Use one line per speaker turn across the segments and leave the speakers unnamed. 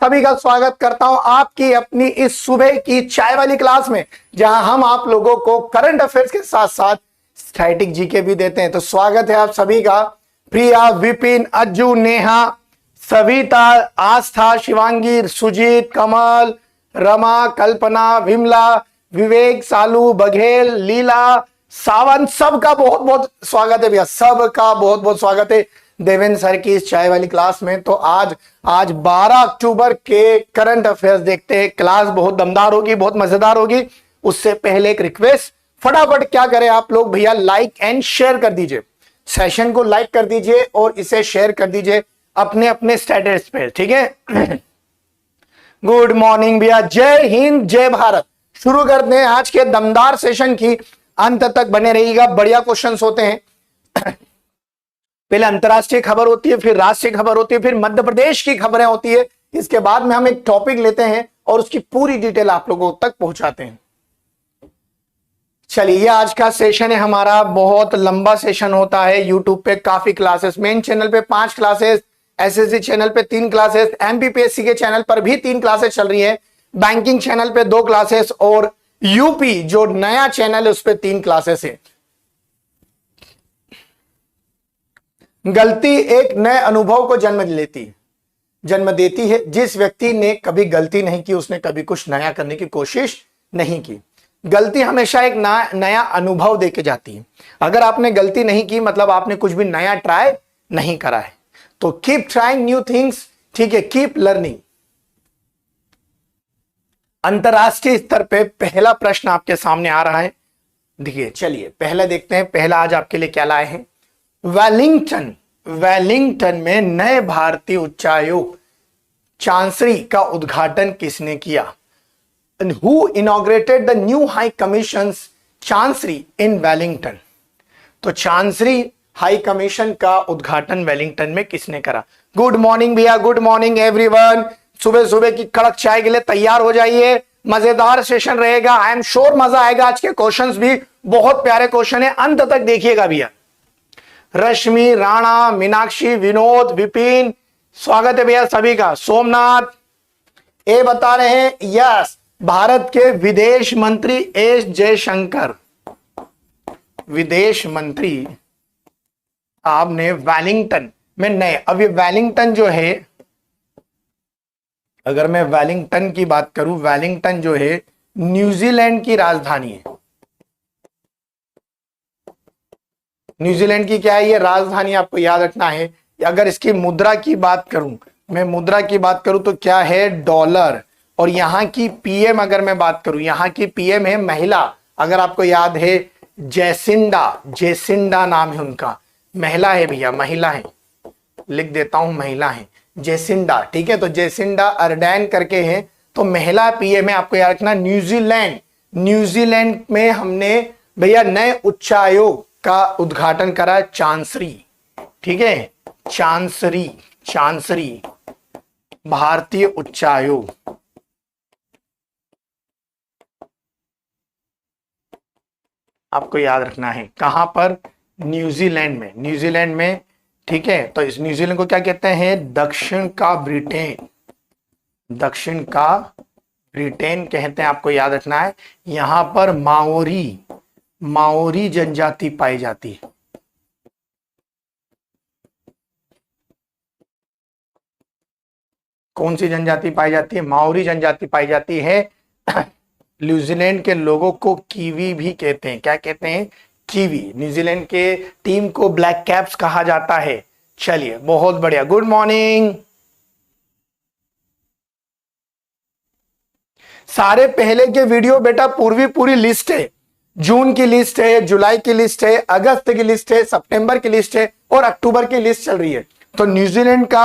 सभी का स्वागत करता हूं आपकी अपनी इस सुबह की चाय वाली क्लास में, जहां हम आप लोगों को करंट अफेयर्स के साथ साथ स्टैटिक जीके भी देते हैं। तो स्वागत है आप सभी का। प्रिया, विपिन, अज्जू, नेहा, सविता, आस्था, शिवांगी, सुजीत, कमल, रमा, कल्पना, विमला, विवेक, सालू, बघेल, लीला, सावन, सबका बहुत बहुत स्वागत है भैया, सबका बहुत बहुत स्वागत है देवेंद्र सर की इस चाय वाली क्लास में। तो आज 12 अक्टूबर के करंट अफेयर्स देखते हैं। क्लास बहुत दमदार होगी, बहुत मजेदार होगी। उससे पहले एक रिक्वेस्ट, फटाफट क्या करें आप लोग भैया, लाइक एंड शेयर कर दीजिए, सेशन को लाइक कर दीजिए और इसे शेयर कर दीजिए अपने अपने स्टेटस पे, ठीक है। गुड मॉर्निंग भैया, जय हिंद, जय भारत। शुरू करते हैं आज के दमदार सेशन की, अंत तक बने रहिएगा, बढ़िया क्वेश्चंस होते हैं। पहले अंतरराष्ट्रीय खबर होती है, फिर राष्ट्रीय खबर होती है, फिर मध्य प्रदेश की खबरें होती है। इसके बाद में हम एक टॉपिक लेते हैं और उसकी पूरी डिटेल आप लोगों तक पहुंचाते हैं। चलिए, ये आज का सेशन है हमारा, बहुत लंबा सेशन होता है। यूट्यूब पे काफी क्लासेस, मेन चैनल पे 5 क्लासेस, एसएससी चैनल पे 3 क्लासेस, एमपीपीएससी के चैनल पर भी 3 क्लासेस चल रही है, बैंकिंग चैनल पे 2 क्लासेस और यूपी जो नया चैनल है उस पर 3 क्लासेस है। गलती एक नए अनुभव को जन्म देती है। जिस व्यक्ति ने कभी गलती नहीं की उसने कभी कुछ नया करने की कोशिश नहीं की। गलती हमेशा एक नया अनुभव देके जाती है। अगर आपने गलती नहीं की मतलब आपने कुछ भी नया ट्राई नहीं करा है। तो कीप ट्राइंग न्यू थिंग्स, ठीक है, कीप लर्निंग। अंतरराष्ट्रीय स्तर पे पहला प्रश्न आपके सामने आ रहा है, देखिए। चलिए पहला देखते हैं, पहला आज आपके लिए क्या लाए हैं। वेलिंगटन में नए भारतीय उच्चायुक्त चांसरी का उद्घाटन किसने किया? Who inaugurated the new High Commission's chancery in Wellington? तो चांसरी हाई कमीशन का उद्घाटन वेलिंगटन में किसने करा? गुड मॉर्निंग भैया, गुड मॉर्निंग एवरीवन। सुबह सुबह की कड़क चाय के लिए तैयार हो जाइए, मजेदार सेशन रहेगा। आई एम श्योर मजा आएगा। आज के क्वेश्चंस भी बहुत प्यारे क्वेश्चन है, अंत तक देखिएगा भैया। रश्मि, राणा, मीनाक्षी, विनोद, विपिन, स्वागत है भैया सभी का। सोमनाथ ए बता रहे हैं यस, भारत के विदेश मंत्री एस जयशंकर, विदेश मंत्री आपने वेलिंगटन में नए। अब ये वेलिंगटन जो है, अगर मैं वेलिंगटन की बात करूं, वेलिंगटन जो है न्यूजीलैंड की राजधानी है। न्यूजीलैंड की क्या है ये राजधानी, आपको याद रखना है। अगर इसकी मुद्रा की बात करूं, मैं मुद्रा की बात करूं तो क्या है, डॉलर। और यहां की पीएम अगर मैं बात करूं, यहां की पीएम है महिला, अगर आपको याद है जेसिंडा नाम है उनका, महिला है भैया, महिला है, लिख देता हूं महिला है, जेसिंडा, ठीक है। तो जेसिंडा अर्डेन करके है, तो महिला पीएम है, आपको याद रखना। न्यूजीलैंड में हमने भैया नए उच्चायोग का उद्घाटन करा, चांसरी, ठीक है, चांसरी भारतीय उच्चायोग। आपको याद रखना है कहां पर, न्यूजीलैंड में, ठीक है। तो इस न्यूजीलैंड को क्या कहते हैं, दक्षिण का ब्रिटेन कहते हैं, आपको याद रखना है। यहां पर माओरी जनजाति पाई जाती है। कौन सी जनजाति पाई जाती है, माओरी जनजाति पाई जाती है। न्यूजीलैंड के लोगों को कीवी भी कहते हैं, क्या कहते हैं, कीवी। न्यूजीलैंड के टीम को ब्लैक कैप्स कहा जाता है। चलिए बहुत बढ़िया, गुड मॉर्निंग। सारे पहले के वीडियो बेटा पूरी लिस्ट है, जून की लिस्ट है, जुलाई की लिस्ट है, अगस्त की लिस्ट है, सितंबर की लिस्ट है और अक्टूबर की लिस्ट चल रही है। तो न्यूजीलैंड का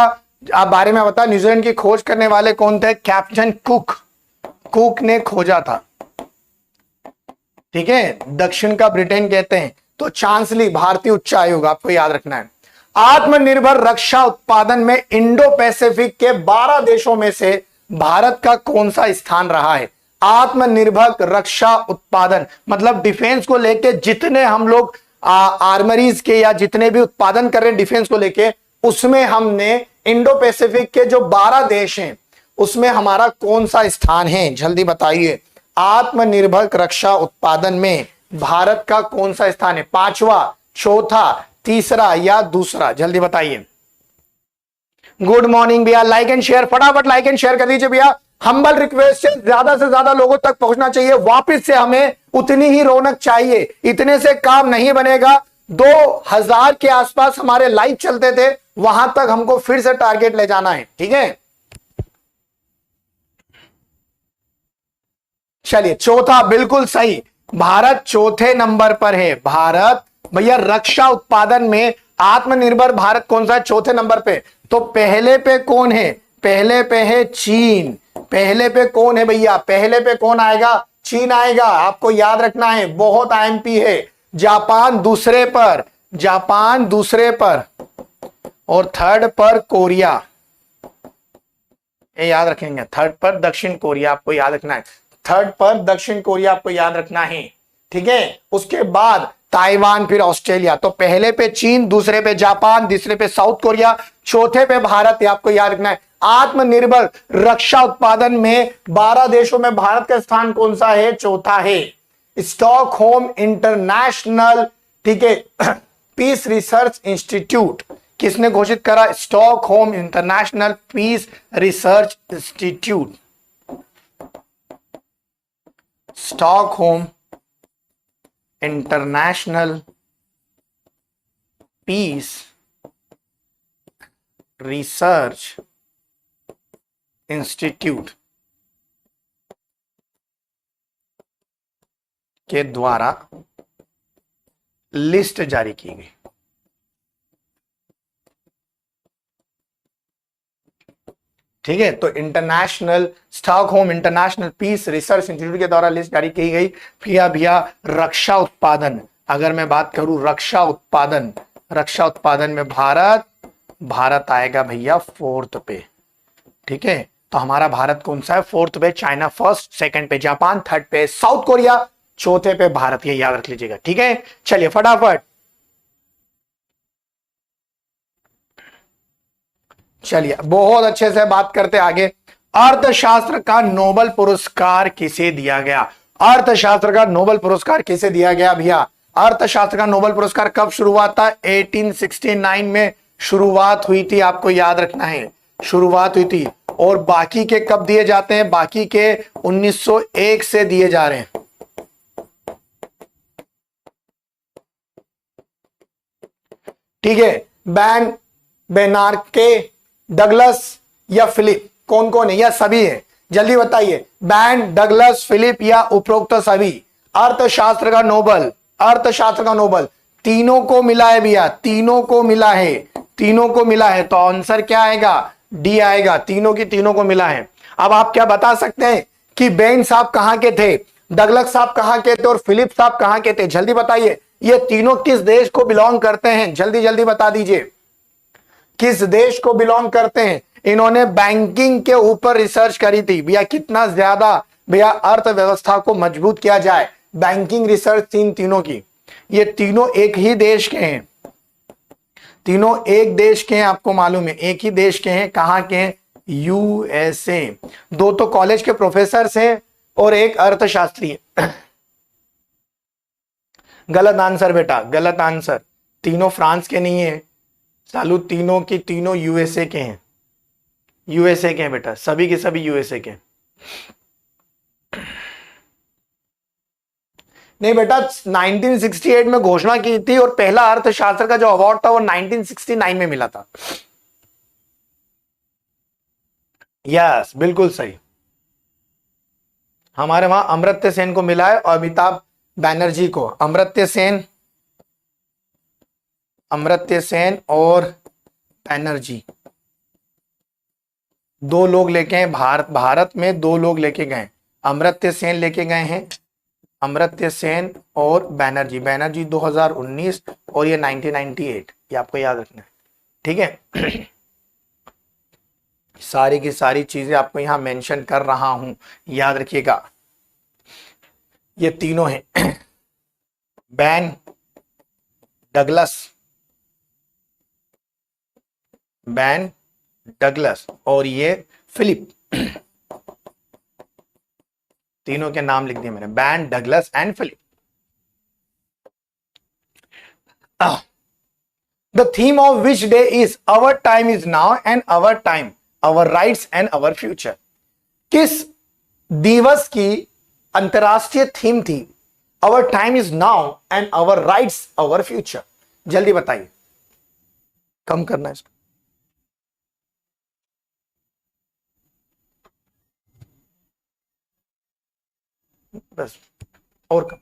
आप बारे में बता, न्यूजीलैंड की खोज करने वाले कौन थे, कैप्टन कुक ने खोजा था, ठीक है। दक्षिण का ब्रिटेन कहते हैं। तो चांसली भारतीय उच्चायोग, आपको याद रखना है। आत्मनिर्भर रक्षा उत्पादन में इंडो पैसिफिक के 12 देशों में से भारत का कौन सा स्थान रहा है? आत्मनिर्भर रक्षा उत्पादन मतलब डिफेंस को लेके जितने हम लोग आर्मरीज के या जितने भी उत्पादन कर रहे हैं डिफेंस को लेके, उसमें हमने इंडो पैसिफिक के जो 12 देश हैं उसमें हमारा कौन सा स्थान है, जल्दी बताइए। आत्मनिर्भर रक्षा उत्पादन में भारत का कौन सा स्थान है, पांचवा, चौथा, तीसरा या दूसरा, जल्दी बताइए। गुड मॉर्निंग भैया, लाइक एंड शेयर, फटाफट लाइक एंड शेयर कर दीजिए भैया। हम्बल रिक्वेस्ट है, ज्यादा से ज्यादा लोगों तक पहुंचना चाहिए। वापस से हमें उतनी ही रौनक चाहिए, इतने से काम नहीं बनेगा। 2000 के आसपास हमारे लाइव चलते थे, वहां तक हमको फिर से टारगेट ले जाना है, ठीक है। चलिए, चौथा बिल्कुल सही, भारत चौथे नंबर पर है। भारत भैया रक्षा उत्पादन में आत्मनिर्भर भारत कौन सा है, चौथे नंबर पे। तो पहले पे कौन है, पहले पे है चीन। पहले पे कौन है भैया, पहले पे कौन आएगा, चीन आएगा, आपको याद रखना है, बहुत आईएमपी है। जापान दूसरे पर, जापान दूसरे पर, और थर्ड पर कोरिया, ये याद रखेंगे। थर्ड पर दक्षिण कोरिया, आपको याद रखना है। थर्ड पर दक्षिण कोरिया आपको याद रखना है, ठीक है। उसके बाद ताइवान, फिर ऑस्ट्रेलिया। तो पहले पे चीन, दूसरे पे जापान, तीसरे पे साउथ कोरिया, चौथे पे भारत, आपको याद रखना है। आत्मनिर्भर रक्षा उत्पादन में 12 देशों में भारत का स्थान कौन सा है, चौथा है। स्टॉकहोम इंटरनेशनल, ठीक है, पीस रिसर्च इंस्टीट्यूट किसने घोषित करा, Stockholm International Peace Research Institute. Stockholm International Peace Research Institute के द्वारा लिस्ट जारी की गई। ठीक है, तो International Stockholm International Peace Research Institute के द्वारा लिस्ट जारी की गई। भैया रक्षा उत्पादन, अगर मैं बात करूं रक्षा उत्पादन में भारत आएगा भैया फोर्थ पे, ठीक है। तो हमारा भारत कौन सा है, फोर्थ पे चाइना फर्स्ट, सेकंड पे जापान, थर्ड पे साउथ कोरिया, चौथे पे भारत, ये याद रख लीजिएगा, ठीक है। चलिए फटाफट, चलिए बहुत अच्छे से बात करते आगे। अर्थशास्त्र का नोबेल पुरस्कार किसे दिया गया, अर्थशास्त्र का नोबेल पुरस्कार किसे दिया गया भैया। अर्थशास्त्र का नोबेल पुरस्कार कब शुरू हुआ था, 1869 में शुरुआत हुई थी, आपको याद रखना है, शुरुआत हुई थी। और बाकी के कब दिए जाते हैं, बाकी के 1901 से दिए जा रहे हैं। ठीक है, बैन, बेनार्के, डगलस या फिलिप, कौन कौन है, या सभी है, जल्दी बताइए। बैन, डगलस, फिलिप या उपरोक्त सभी। अर्थशास्त्र का नोबेल, अर्थशास्त्र का नोबेल तीनों को मिला है भैया, तीनों को मिला है, तीनों को मिला है। तो आंसर क्या आएगा, डी आएगा, तीनों की तीनों को मिला है। अब आप क्या बता सकते हैं कि बेन साहब कहां के थे, डगलस साहब कहां के थे, और फिलिप साहब कहां के थे, जल्दी बताइए। ये तीनों किस देश को बिलोंग करते हैं, जल्दी जल्दी बता दीजिए, किस देश को बिलोंग करते हैं। इन्होंने बैंकिंग के ऊपर रिसर्च करी थी भैया, कितना ज्यादा भैया अर्थव्यवस्था को मजबूत किया जाए, बैंकिंग रिसर्च तीनों की। ये तीनों एक ही देश के हैं, तीनों एक देश के हैं, आपको मालूम है, एक ही देश के हैं। कहां के हैं, यूएसए। दो तो कॉलेज के प्रोफेसर हैं और एक अर्थशास्त्री है। गलत आंसर बेटा, गलत आंसर, तीनों फ्रांस के नहीं है सालू, तीनों की तीनों यूएसए के हैं, यूएसए के हैं बेटा, सभी के सभी यूएसए के। नहीं बेटा, 1968 में घोषणा की थी और पहला अर्थशास्त्र का जो अवार्ड था वो 1969 में मिला था। यस बिल्कुल सही, हमारे वहां अमर्त्य सेन को मिला है और अमिताभ बैनर्जी को। अमर्त्य सेन और बैनर्जी दो लोग लेके हैं, भारत में दो लोग लेके गए, अमर्त्य सेन लेके गए हैं, अमर्त्य सेन और बैनर्जी 2019 और ये 1998, ये आपको याद रखना है, ठीक है। सारी की सारी चीजें आपको यहां मेंशन कर रहा हूं, याद रखिएगा। ये तीनों हैं, बैन, डगलस और ये फिलिप, तीनों के नाम लिख दिए मैंने, Ben, Douglas and Philip. The theme of which day is our time is now and our time, our rights and our future? किस दिवस की अंतरराष्ट्रीय थीम थी our time is now and our rights our future? जल्दी बताइए, कम करना है इसको। बस और कम।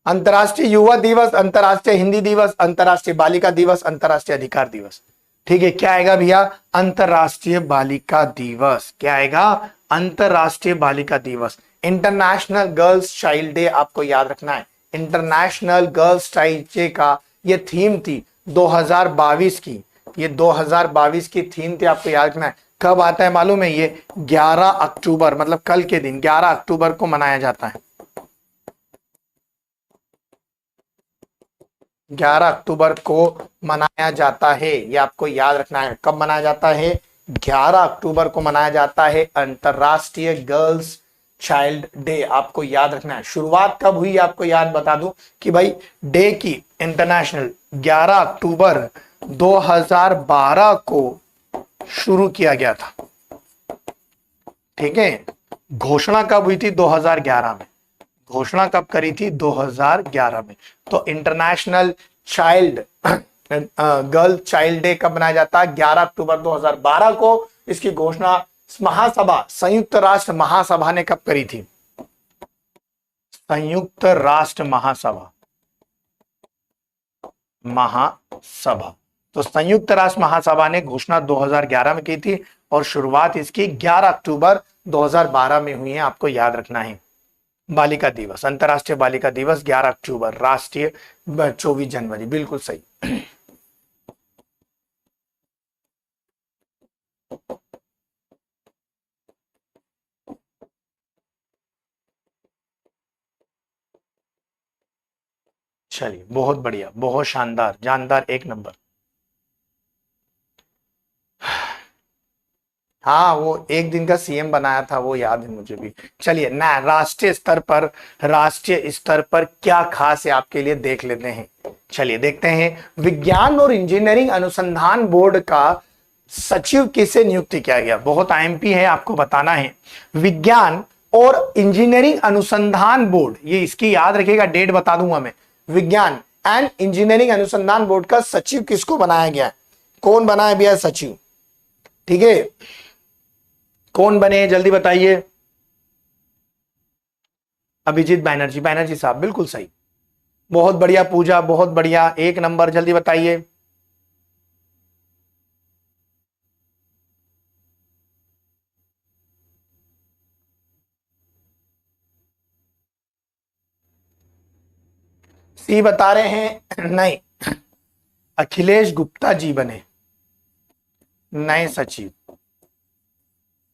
अंतर्राष्ट्रीय युवा दिवस, अंतर्राष्ट्रीय हिंदी दिवस, अंतर्राष्ट्रीय बालिका दिवस, अंतर्राष्ट्रीय अधिकार दिवस। ठीक है, क्या आएगा भैया? अंतर्राष्ट्रीय बालिका दिवस। क्या आएगा? अंतर्राष्ट्रीय बालिका दिवस। इंटरनेशनल गर्ल्स चाइल्ड डे आपको याद रखना है। इंटरनेशनल गर्ल्स चाइल्ड डे का ये थीम थी 2022 की, ये 2022 की थीम थी, आपको याद रखना है। कब आता है मालूम है? ये 11 अक्टूबर, मतलब कल के दिन 11 अक्टूबर को मनाया जाता है। 11 अक्टूबर को मनाया जाता है, ये आपको याद रखना है। कब मनाया जाता है? 11 अक्टूबर को मनाया जाता है अंतरराष्ट्रीय गर्ल्स चाइल्ड डे, आपको याद रखना है। शुरुआत कब हुई आपको याद बता दूं कि भाई डे की इंटरनेशनल 11 अक्टूबर 2012 को शुरू किया गया था। ठीक है, घोषणा कब हुई थी? 2011 में। घोषणा कब करी थी? 2011 में। तो international child girl child day कब मनाया जाता है? 11 अक्टूबर 2012 को। इसकी घोषणा महासभा, संयुक्त राष्ट्र महासभा ने कब करी थी? संयुक्त राष्ट्र महासभा, महासभा। तो संयुक्त राष्ट्र महासभा ने घोषणा 2011 में की थी और शुरुआत इसकी 11 अक्टूबर 2012 में हुई है, आपको याद रखना है। बालिका दिवस, अंतरराष्ट्रीय बालिका दिवस 11 अक्टूबर, राष्ट्रीय 24 जनवरी, बिल्कुल सही। चलिए, बहुत बढ़िया, बहुत शानदार, जानदार, एक नंबर। हाँ, वो एक दिन का सीएम बनाया था, वो याद है मुझे भी। चलिए ना, राष्ट्रीय स्तर पर क्या खास है आपके लिए, देख लेते हैं। चलिए देखते हैं। विज्ञान और इंजीनियरिंग अनुसंधान बोर्ड का सचिव किसे नियुक्त किया गया? बहुत आईएमपी है, आपको बताना है। विज्ञान और इंजीनियरिंग अनुसंधान बोर्ड, ये इसकी याद रखिएगा, डेट बता दूंगा मैं। विज्ञान एंड इंजीनियरिंग अनुसंधान बोर्ड का सचिव किसको बनाया गया? कौन बनाया भैया सचिव? ठीक है, कौन बने जल्दी बताइए। अभिजीत बैनर्जी, बैनर्जी साहब, बिल्कुल सही, बहुत बढ़िया पूजा, बहुत बढ़िया, एक नंबर, जल्दी बताइए। सी बता रहे हैं, नहीं, अखिलेश गुप्ता जी बने नए सचिव।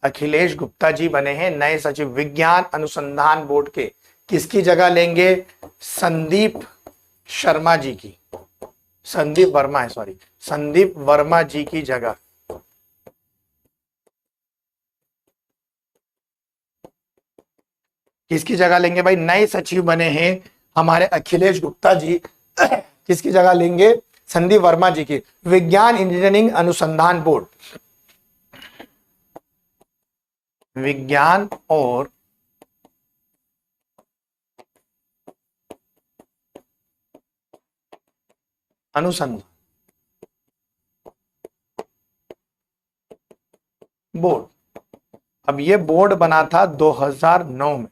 अखिलेश गुप्ता जी बने हैं नए सचिव विज्ञान अनुसंधान बोर्ड के। किसकी जगह लेंगे? संदीप शर्मा जी की, संदीप वर्मा है, सॉरी, संदीप वर्मा जी की जगह। किसकी जगह लेंगे भाई? नए सचिव बने हैं हमारे अखिलेश गुप्ता जी। किसकी जगह लेंगे? संदीप वर्मा जी की। विज्ञान इंजीनियरिंग अनुसंधान बोर्ड, विज्ञान और अनुसंधान बोर्ड। अब ये बोर्ड बना था 2009 में।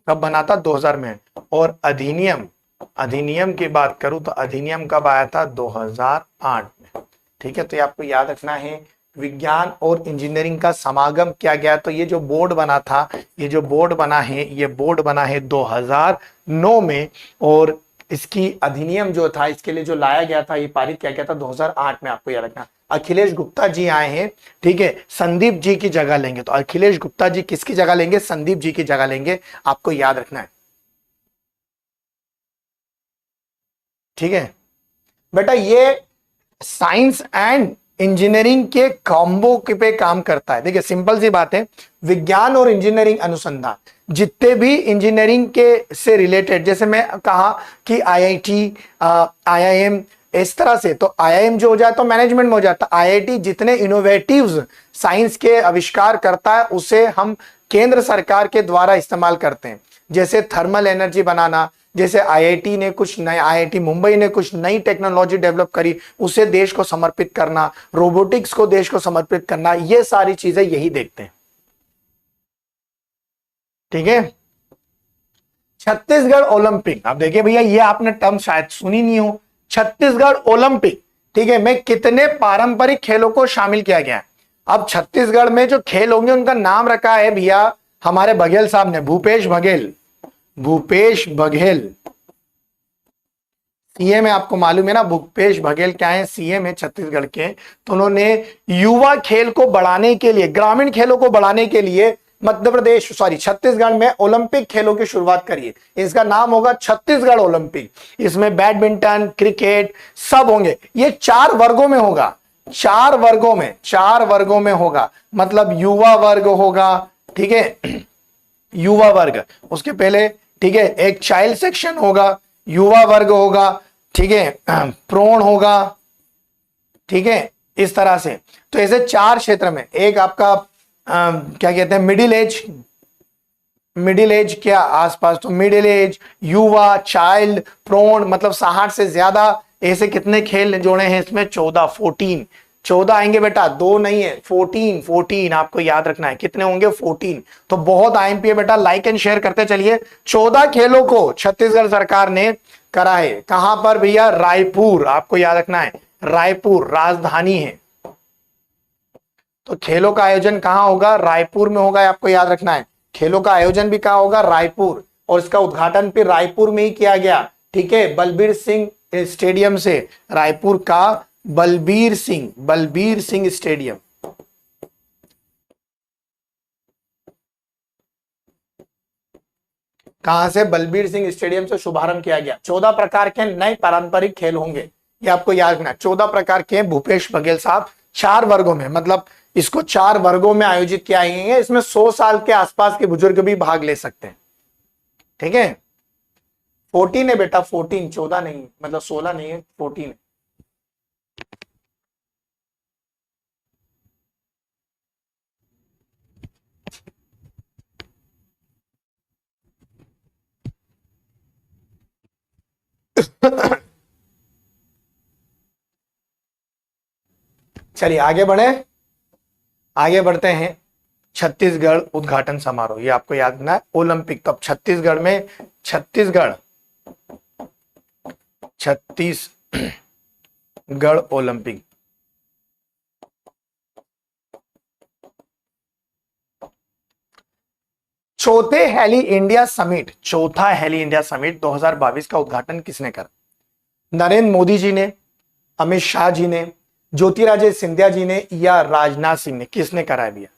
कब बना था? 2000 में। और अधिनियम की बात करूं तो अधिनियम कब आया था? 2008 में। ठीक है, तो ये आपको याद रखना है। विज्ञान और इंजीनियरिंग का समागम किया गया। तो ये जो बोर्ड बना था, ये जो बोर्ड बना है, ये बोर्ड बना है 2009 में। और इसकी अधिनियम जो था, इसके लिए जो लाया गया था, ये पारित किया गया था 2008 में, आपको याद रखना। अखिलेश गुप्ता जी आए हैं, ठीक है, संदीप जी की जगह लेंगे। तो अखिलेश गुप्ता जी किसकी जगह लेंगे? संदीप जी की जगह लेंगे, आपको याद रखना है। ठीक है बेटा, ये साइंस एंड इंजीनियरिंग के कॉम्बो पे काम करता है। देखिए सिंपल सी बात है, विज्ञान और इंजीनियरिंग अनुसंधान जितने भी इंजीनियरिंग के से रिलेटेड, जैसे मैं कहा कि आईआईटी, आईआईएम, इस तरह से, तो आईआईएम जो हो जाए तो मैनेजमेंट में हो जाता है। आईआईटी जितने इनोवेटिव्स साइंस के आविष्कार करता है उसे हम केंद्र सरकार के द्वारा इस्तेमाल करते हैं। जैसे थर्मल एनर्जी बनाना, जैसे आईआईटी ने कुछ नए, आईआईटी मुंबई ने कुछ नई टेक्नोलॉजी डेवलप करी, उसे देश को समर्पित करना, रोबोटिक्स को देश को समर्पित करना, ये सारी चीजें यही देखते हैं। ठीक है। छत्तीसगढ़ ओलंपिक, अब देखिए भैया ये आपने टर्म शायद सुनी नहीं हो, छत्तीसगढ़ ओलंपिक। ठीक है, में कितने पारंपरिक खेलों को शामिल किया गया है। अब छत्तीसगढ़ में जो खेल होंगे उनका नाम रखा है भैया हमारे बघेल साहब ने, भूपेश बघेल। भूपेश बघेल सीएम है, आपको मालूम है ना भूपेश बघेल क्या है, सीएम है छत्तीसगढ़ के। तो उन्होंने युवा खेल को बढ़ाने के लिए, ग्रामीण खेलों को बढ़ाने के लिए मध्य प्रदेश, सॉरी छत्तीसगढ़ में ओलंपिक खेलों की शुरुआत करी है। इसका नाम होगा छत्तीसगढ़ ओलंपिक। इसमें बैडमिंटन, क्रिकेट सब होंगे। ये 4 वर्गों में होगा, 4 वर्गों में होगा, मतलब युवा वर्ग होगा। ठीक है, युवा वर्ग, उसके पहले ठीक है एक चाइल्ड सेक्शन होगा, युवा वर्ग होगा, ठीक है, प्रोण होगा, ठीक है, इस तरह से। तो ऐसे 4 क्षेत्र में, एक आपका क्या कहते हैं मिडिल एज के आसपास, तो मिडिल एज, युवा, चाइल्ड, प्रोण, मतलब 60 से ज्यादा। ऐसे कितने खेल जोड़े हैं इसमें? 14 आएंगे बेटा, 2 नहीं है, 14 आपको याद रखना है। कितने होंगे? 14। तो बहुत आईएमपी है बेटा, लाइक एंड शेयर करते चलिए। 14 खेलों को छत्तीसगढ़ सरकार ने करा है। कहां पर भैया? रायपुर, आपको याद रखना है, रायपुर राजधानी है। तो खेलों का आयोजन कहां होगा? रायपुर में होगा, आपको याद रखना है। खेलों का आयोजन भी कहां होगा? रायपुर। और इसका उद्घाटन भी रायपुर में ही किया गया। ठीक है, बलबीर सिंह स्टेडियम से, रायपुर का बलबीर सिंह स्टेडियम। कहां से? बलबीर सिंह स्टेडियम से शुभारंभ किया गया। 14 प्रकार के नए पारंपरिक खेल होंगे, ये आपको याद रखना। 14 प्रकार के भूपेश बघेल साहब 4 वर्गों में, मतलब इसको 4 वर्गों में आयोजित किया गया है। इसमें 100 साल के आसपास के बुजुर्ग भी भाग ले सकते हैं। ठीक है, 14 है बेटा, 14, 14 नहीं, मतलब 16 नहीं है, 14 है। चलिए आगे बढ़ते हैं। छत्तीसगढ़ उद्घाटन समारोह, ये आपको याद रखना है। ओलंपिक, तो अब छत्तीसगढ़ ओलंपिक। चौथा हेली इंडिया समिट 2022 का उद्घाटन किसने करा? नरेंद्र मोदी जी ने, अमित शाह जी ने, ज्योतिरादित्य सिंधिया जी ने, या राजनाथ सिंह ने? किसने करा है भैया?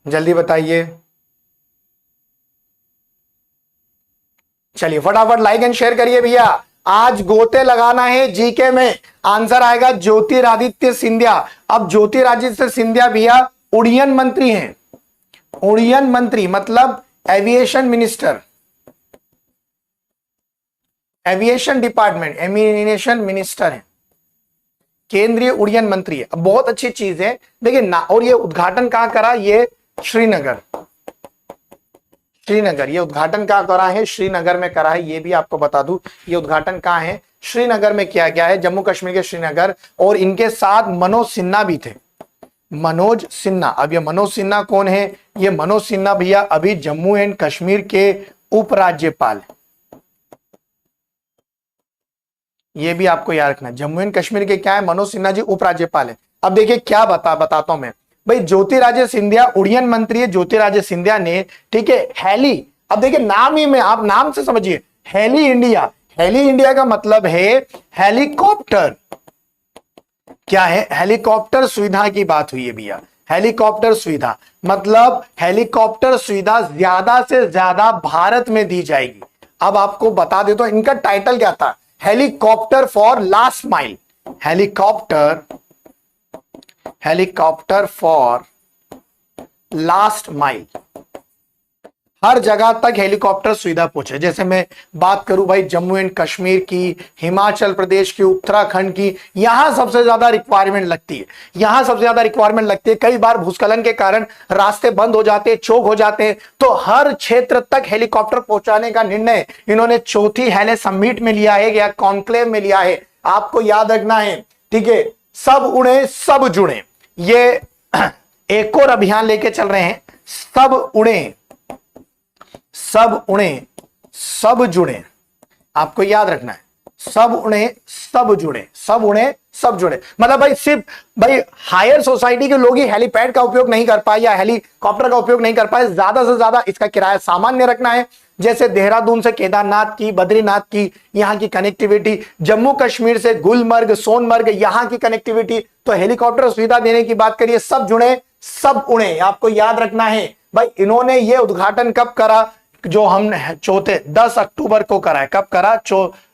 जल्दी बताइए। चलिए फटाफट लाइक एंड शेयर करिए भैया। आज गोते लगाना है जीके में, आंसर आएगा ज्योतिरादित्य सिंधिया। अब ज्योतिरादित्य सिंधिया भैया उड़ियन मंत्री हैं। उड़ियन मंत्री मतलब aviation minister, aviation department, aviation minister है, केंद्रीय उड़ियन मंत्री है। अब बहुत अच्छी चीज है, देखिए ना। और ये उद्घाटन कहां करा? ये श्रीनगर, ये उद्घाटन कहां करा है? श्रीनगर में करा है। ये भी आपको बता दूं, ये उद्घाटन कहां है? श्रीनगर में किया गया है, जम्मू कश्मीर के श्रीनगर। और इनके साथ मनोज सिन्हा भी थे, मनोज सिन्हा। अब ये मनोज सिन्हा कौन है? ये मनोज सिन्हा भैया अभी जम्मू एंड कश्मीर के उपराज्यपाल, ये भी आपको याद रखना। जम्मू एंड कश्मीर के क्या है? मनोज सिन्हा जी उपराज्यपाल है। अब देखिए क्या बताता हूं मैं भाई। ज्योतिरादित्य सिंधिया उड़ियन मंत्री है। ज्योतिरादित्य सिंधिया ने, ठीक है, हेली, अब देखिए नाम ही में, आप नाम से समझिए, हेली इंडिया। हेली इंडिया का मतलब है हेलीकॉप्टर। क्या है? हेलीकॉप्टर सुविधा की बात हुई है भैया। हेलीकॉप्टर सुविधा मतलब हेलीकॉप्टर सुविधा ज्यादा से ज्यादा भारत में दी जाएगी। अब आपको बता दे तो इनका टाइटल क्या था, helicopter for last mile, helicopter for last mile. हर जगह तक हेलीकॉप्टर सुविधा पहुंचे। जैसे मैं बात करूं भाई जम्मू एंड कश्मीर की, हिमाचल प्रदेश की, उत्तराखंड की, यहां सबसे ज्यादा रिक्वायरमेंट लगती है, यहां सबसे ज्यादा रिक्वायरमेंट लगती है। कई बार भूस्खलन के कारण रास्ते बंद हो जाते हैं, चौक हो जाते हैं, तो हर क्षेत्र तक हेलीकॉप्टर पहुंचाने का निर्णय इन्होंने चौथी हेले समिट में लिया है या कॉन्क्लेव में लिया है। आपको याद रखना है, ठीक है, सब उड़े सब जुड़े, ये एक और अभियान लेके चल रहे हैं, सब उड़े सब उड़े सब जुड़े। आपको याद रखना है, सब उड़े सब जुड़े, सब उड़े सब जुड़े। मतलब भाई सिर्फ भाई हायर सोसाइटी के लोग ही हेलीपैड का उपयोग नहीं कर पाए या हेलीकॉप्टर का उपयोग नहीं कर पाए, ज्यादा से ज्यादा इसका किराया सामान्य रखना है। जैसे देहरादून से केदारनाथ की, बद्रीनाथ की, यहां की कनेक्टिविटी, जम्मू कश्मीर से गुलमर्ग, सोनमर्ग, यहां की कनेक्टिविटी, तो हेलीकॉप्टर सुविधा देने की बात करिए, सब जुड़े सब उड़े। आपको याद रखना है भाई, इन्होंने ये उद्घाटन कब करा, जो हमने चौथे 10 अक्टूबर को करा है। कब करा,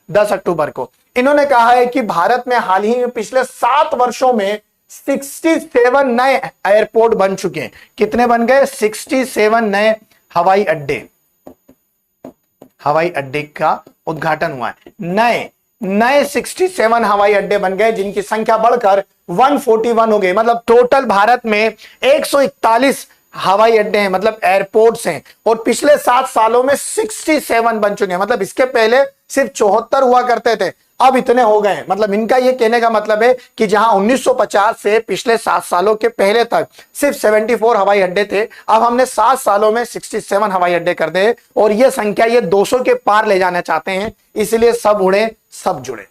10 अक्टूबर को। इन्होंने कहा है कि भारत में हाल ही में पिछले 7 वर्षों में 67 नए एयरपोर्ट बन चुके हैं। कितने बन गए, 67 नए हवाई अड्डे का उद्घाटन हुआ है। नए 67 हवाई अड्डे बन गए, जिनकी संख्या बढ़कर 141 हो गई। मतलब टोटल भारत में 141 हवाई अड्डे हैं, मतलब एयरपोर्ट्स हैं, और पिछले 7 सालों में 67 बन चुके हैं। मतलब इसके पहले सिर्फ 74 हुआ करते थे, अब इतने हो गए। मतलब इनका ये कहने का मतलब है कि जहां 1950 से पिछले 7 सालों के पहले तक सिर्फ 74 हवाई अड्डे थे, अब हमने 7 सालों में 67 हवाई अड्डे कर दिए, और ये संख्या ये 200 के पार ले जाना चाहते हैं, इसलिए सब उड़े सब जुड़े।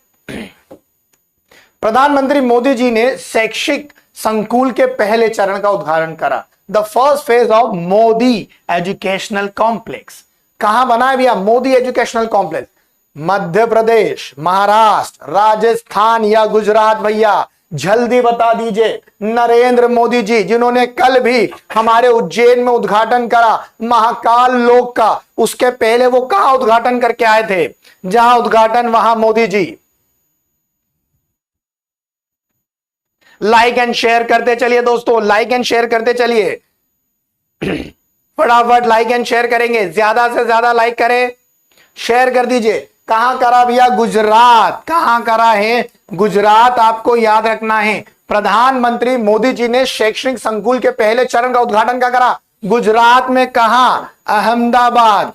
प्रधानमंत्री मोदी जी ने शैक्षिक संकुल के पहले चरण का उद्घाटन करा। The first phase of Modi educational complex. कहां बना है भैया मोदी एजुकेशनल कॉम्प्लेक्स? मध्य प्रदेश, महाराष्ट्र, राजस्थान या गुजरात? भैया जल्दी बता दीजिए। नरेंद्र मोदी जी, जिन्होंने कल भी हमारे उज्जैन में उद्घाटन करा महाकाल लोक का, उसके पहले वो कहां उद्घाटन करके आए थे? जहां उद्घाटन वहां Modi ji. Like and share करते चलिए दोस्तों, लाइक एंड शेयर करते चलिए, फटाफट लाइक एंड शेयर करेंगे, ज्यादा से ज्यादा लाइक करें, शेयर कर दीजिए। कहां करा भैया? गुजरात। कहां करा है? गुजरात। आपको याद रखना है, प्रधानमंत्री मोदी जी ने शैक्षणिक संकुल के पहले चरण का उद्घाटन क्या करा? गुजरात में। कहां? अहमदाबाद।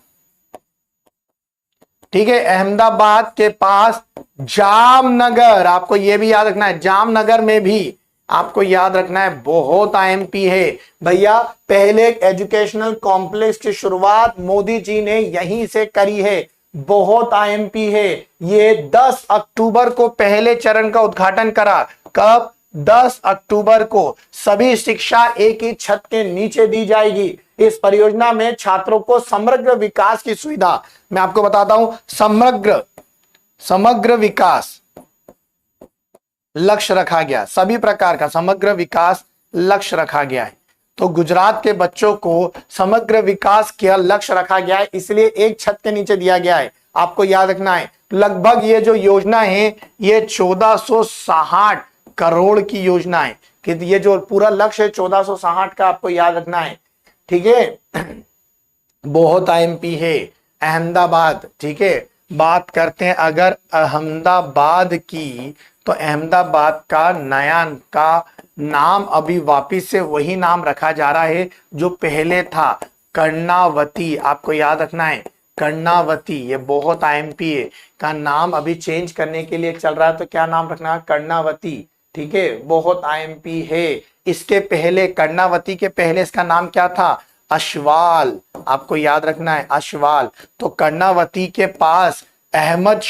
ठीक है, अहमदाबाद के पास जामनगर। आपको यह भी याद रखना है, जामनगर में भी आपको याद रखना है, बहुत आईएमपी है भैया। पहले एजुकेशनल कॉम्प्लेक्स की शुरुआत मोदी जी ने यहीं से करी है, बहुत आईएमपी है। ये 10 अक्टूबर को पहले चरण का उद्घाटन करा। कब? 10 अक्टूबर को। सभी शिक्षा एक ही छत के नीचे दी जाएगी। इस परियोजना में छात्रों को समग्र विकास की सुविधा, मैं आपको बताता हूं, समग्र विकास लक्ष्य रखा गया। सभी प्रकार का समग्र विकास लक्ष्य रखा गया है। तो गुजरात के बच्चों को समग्र विकास का लक्ष्य रखा गया है, इसलिए एक छत के नीचे दिया गया है। आपको याद रखना है, लगभग ये जो योजना है ये 1460 करोड़ की योजना है, कि ये जो पूरा लक्ष्य है 1460 का, आपको याद रखना है। ठीक है, बहुत आईएमपी है। अहमदाबाद, ठीक है, बात करते हैं अगर अहमदाबाद की, तो अहमदाबाद का नया का नाम अभी वापिस से वही नाम रखा जा रहा है जो पहले था, कर्णावती। आपको याद रखना है, कर्णावती। ये बहुत आईएमपी है, का नाम अभी चेंज करने के लिए चल रहा है, तो क्या नाम रखना है? कर्णावती। ठीक है, बहुत आईएमपी है। इसके पहले, कर्णावती के पहले इसका नाम क्या था? अशवाल। आपको याद रखना है, अशवाल। तो कर्णावती के पास अहमद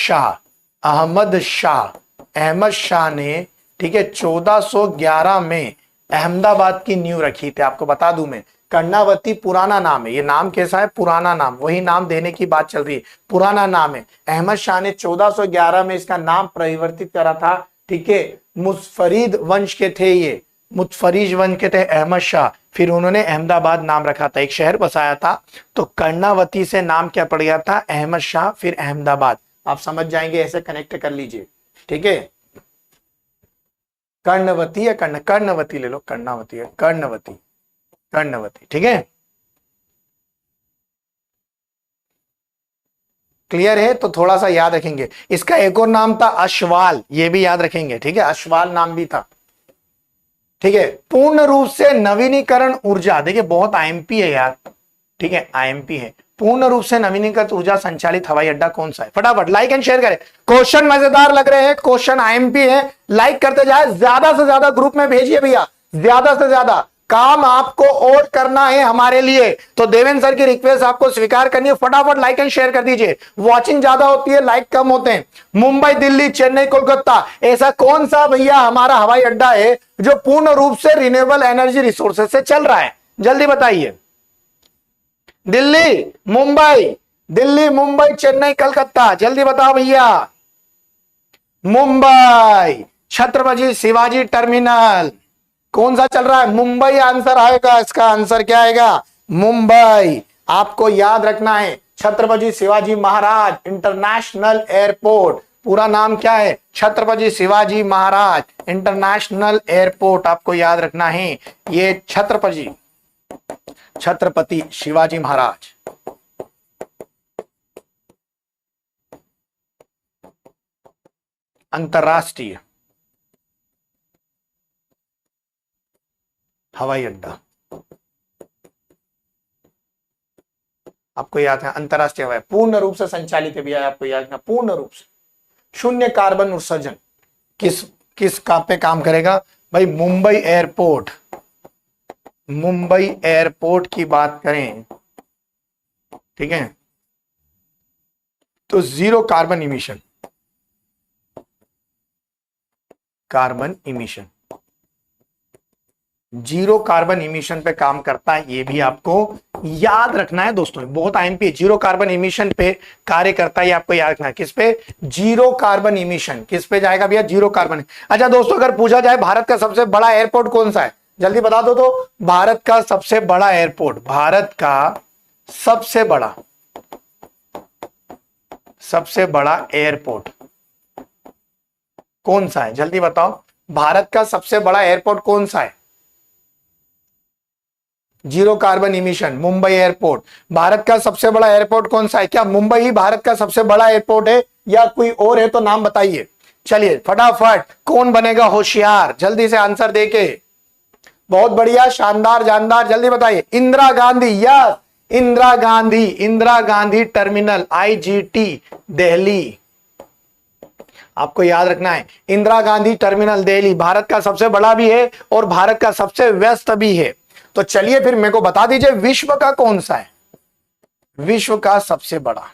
शाह ने, ठीक है, 1411 में अहमदाबाद की नींव रखी थी। आपको बता दूं मैं, कर्णावती पुराना नाम है, ये नाम कैसा है? पुराना नाम, वही नाम देने की बात चल रही है, पुराना नाम है। अहमद शाह ने 1411 में इसका नाम परिवर्तित करा था। ठीक है, मुफरीद वंश के थे, ये मुफरीज वंश के थे अहमद शाह। फिर उन्होंने अहमदाबाद नाम रखा था, एक शहर बसाया था, तो कर्णावती से नाम क्या पड़ गया था, अहमद शाह, फिर अहमदाबाद। आप समझ जाएंगे, ऐसे कनेक्ट कर लीजिए, ठीक है। कर्णवती या कर्णवती ले लो, कर्णावती है, कर्णवती, कर्णवती, ठीक है। क्लियर है, तो थोड़ा सा याद रखेंगे। इसका एक और नाम था अश्वाल, ये भी याद रखेंगे, ठीक है, अश्वाल नाम भी था, ठीक है। पूर्ण रूप से नवीनीकरण ऊर्जा, देखिए बहुत आईएमपी है यार, ठीक है, आईएमपी है। पूर्ण रूप से नवीनीकृत ऊर्जा संचालित हवाई अड्डा कौन सा है? फटाफट लाइक एंड शेयर करें। क्वेश्चन मजेदार लग रहे हैं, क्वेश्चन आईएमपी है, लाइक करते जाए, ज्यादा से ज्यादा ग्रुप में भेजिए भैया, ज्यादा से ज्यादा। काम आपको और करना है हमारे लिए, तो देवेंद्र सर की रिक्वेस्ट आपको स्वीकार करनी है, फटाफट लाइक एंड शेयर कर दीजिए। वॉचिंग ज्यादा होती है, लाइक कम होते हैं। मुंबई, दिल्ली, चेन्नई, कोलकाता, ऐसा कौन सा भैया हमारा हवाई अड्डा है जो पूर्ण रूप से रिन्यूएबल एनर्जी रिसोर्सेज से चल रहा है? जल्दी बताइए। दिल्ली, मुंबई, दिल्ली, मुंबई, चेन्नई, कलकत्ता, जल्दी बताओ भैया। मुंबई, छत्रपति शिवाजी टर्मिनल, कौन सा चल रहा है? मुंबई आंसर आएगा, इसका आंसर क्या आएगा? मुंबई। आपको याद रखना है, छत्रपति शिवाजी महाराज इंटरनेशनल एयरपोर्ट, पूरा नाम क्या है? छत्रपति शिवाजी महाराज इंटरनेशनल एयरपोर्ट, आपको याद रखना है। ये छत्रपति शिवाजी महाराज अंतरराष्ट्रीय हवाई अड्डा, आपको याद है, अंतरराष्ट्रीय हवाई, पूर्ण रूप से संचालित है भैया, आपको याद है, पूर्ण रूप से शून्य कार्बन उत्सर्जन। किस पे काम करेगा भाई? मुंबई एयरपोर्ट, मुंबई एयरपोर्ट की बात करें, ठीक है, तो zero carbon emission, carbon emission, zero carbon emission पे काम करता है, ये भी आपको याद रखना है दोस्तों, बहुत आईएमपी। जीरो कार्बन इमिशन पे कार्य करता है, ये आपको याद रखना है। किस पे? जीरो कार्बन इमिशन, किस पे जाएगा भैया? Zero carbon. अच्छा दोस्तों, अगर पूछा जाए भारत का सबसे बड़ा एयरपोर्ट कौन सा है, जल्दी बता दो तो। भारत का सबसे बड़ा एयरपोर्ट, भारत का सबसे बड़ा एयरपोर्ट कौन सा है? जल्दी बताओ, भारत का सबसे बड़ा एयरपोर्ट कौन सा है? Zero carbon emission, Mumbai airport. Bharat का सबसे बड़ा एयरपोर्ट कौन सा है? क्या मुंबई ही भारत का सबसे बड़ा एयरपोर्ट है या कोई और है? तो नाम बताइए। चलिए फटाफट, कौन बनेगा होशियार, जल्दी से आंसर देके। बहुत बढ़िया, शानदार, जानदार, जल्दी बताइए। Indira Gandhi, yes, Indira Gandhi terminal, IGT, Delhi. आपको याद रखना है, इंदिरा गांधी टर्मिनल दिल्ली भारत का सबसे बड़ा भी है और भारत का सबसे व्यस्त भी है। तो चलिए फिर मेरे को बता दीजिए, विश्व का कौन सा है? विश्व का सबसे बड़ा,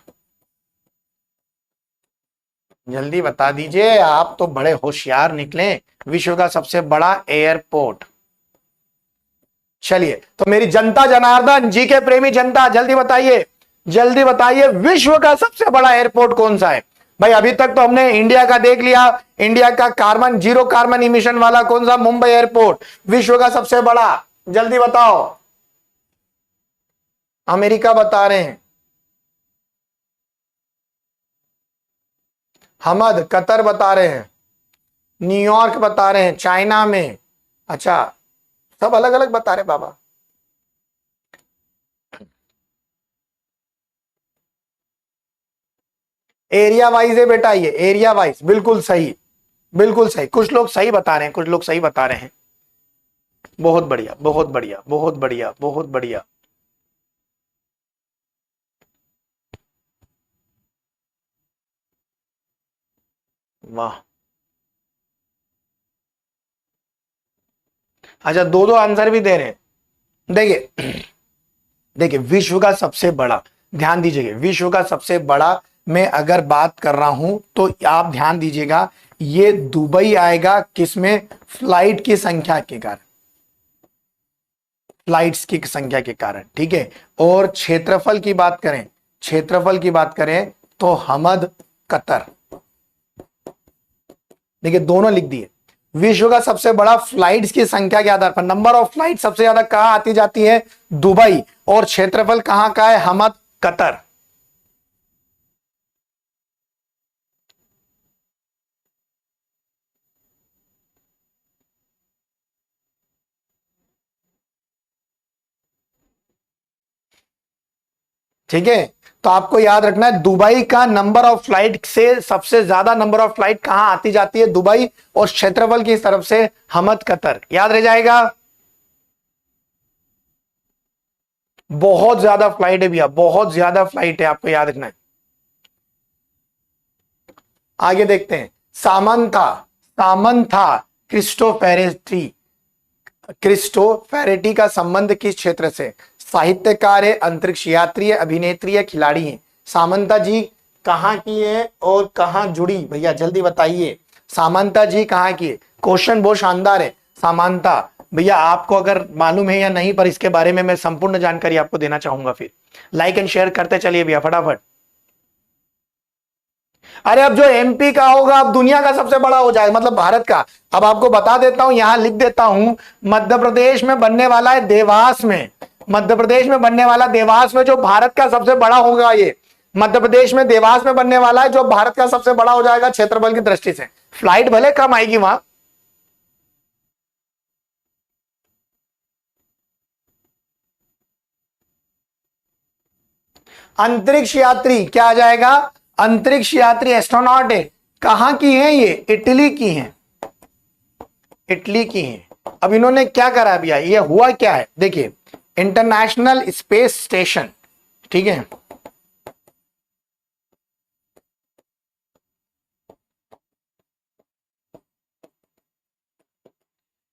जल्दी बता दीजिए, आप तो बड़े होशियार निकले। विश्व का सबसे बड़ा एयरपोर्ट, चलिए तो मेरी जनता जनार्दन जी के प्रेमी जनता, जल्दी बताइए, जल्दी बताइए, विश्व का सबसे बड़ा एयरपोर्ट कौन सा है? भाई अभी तक तो हमने इंडिया का देख लिया, इंडिया का जीरो कार्बन इमिशन वाला कौन सा? मुंबई एयरपोर्ट। विश्व का सबसे बड़ा, जल्दी बताओ। अमेरिका बता रहे हैं, हमद कतर बता रहे हैं, न्यूयॉर्क बता रहे हैं, चाइना में, अच्छा सब अलग अलग बता रहे बाबा। एरिया वाइज है बेटा, ये एरिया वाइज, बिल्कुल सही, बिल्कुल सही। कुछ लोग सही बता रहे हैं, कुछ लोग सही बता रहे हैं। बहुत बढ़िया, बहुत बढ़िया, बहुत बढ़िया, बहुत बढ़िया। वाह, अच्छा दो दो आंसर भी दे रहे हैं। देखिए देखिए, विश्व का सबसे बड़ा, ध्यान दीजिएगा, विश्व का सबसे बड़ा मैं अगर बात कर रहा हूं तो आप ध्यान दीजिएगा, ये दुबई आएगा, किसमें? फ्लाइट की संख्या के कारण, फ्लाइट्स की संख्या के कारण, ठीक है। और क्षेत्रफल की बात करें, क्षेत्रफल की बात करें तो हमद कतर, देखिए दोनों लिख दिए। विश्व का सबसे बड़ा फ्लाइट्स की संख्या के आधार पर, नंबर ऑफ फ्लाइट सबसे ज्यादा कहां आती जाती है? दुबई। और क्षेत्रफल कहां का है? हमद, कतर। ठीक है, तो आपको याद रखना है दुबई का नंबर ऑफ फ्लाइट से सबसे ज्यादा नंबर ऑफ फ्लाइट कहां आती जाती है? दुबई। और क्षेत्रफल की तरफ से हमद, कतर। याद रह जाएगा। बहुत ज्यादा फ्लाइट है भैया, बहुत ज्यादा फ्लाइट है, आपको याद रखना है। आगे देखते हैं। सामंथा, सामंथा क्रिस्टोफेरेटी का संबंध किस क्षेत्र से? साहित्यकार है, अंतरिक्ष यात्री है, अभिनेत्री है, खिलाड़ी है? सामंता जी कहां की है और कहां जुड़ी? भैया जल्दी बताइए, सामंता जी कहां की है? क्वेश्चन बहुत शानदार है। सामंता भैया आपको अगर मालूम है या नहीं, पर इसके बारे में मैं संपूर्ण जानकारी आपको देना चाहूंगा। फिर लाइक एंड शेयर करते चलिए भैया फटाफट। अरे अब जो एमपी का होगा अब दुनिया का सबसे बड़ा हो जाएगा, मतलब भारत का। अब आपको बता देता हूं, यहां लिख देता हूं, मध्य प्रदेश में बनने वाला है देवास में। मध्य प्रदेश में बनने वाला देवास में जो भारत का सबसे बड़ा होगा, ये मध्य प्रदेश में देवास में बनने वाला है जो भारत का सबसे बड़ा हो जाएगा क्षेत्रफल की दृष्टि से। फ्लाइट भले कम आएगी वहां। अंतरिक्ष यात्री क्या आ जाएगा? अंतरिक्ष यात्री एस्ट्रोनॉट है। कहां की है ये? इटली की है, इटली की है। अब इन्होंने क्या करा भैया, ये हुआ क्या है देखिए, इंटरनेशनल स्पेस स्टेशन, ठीक है,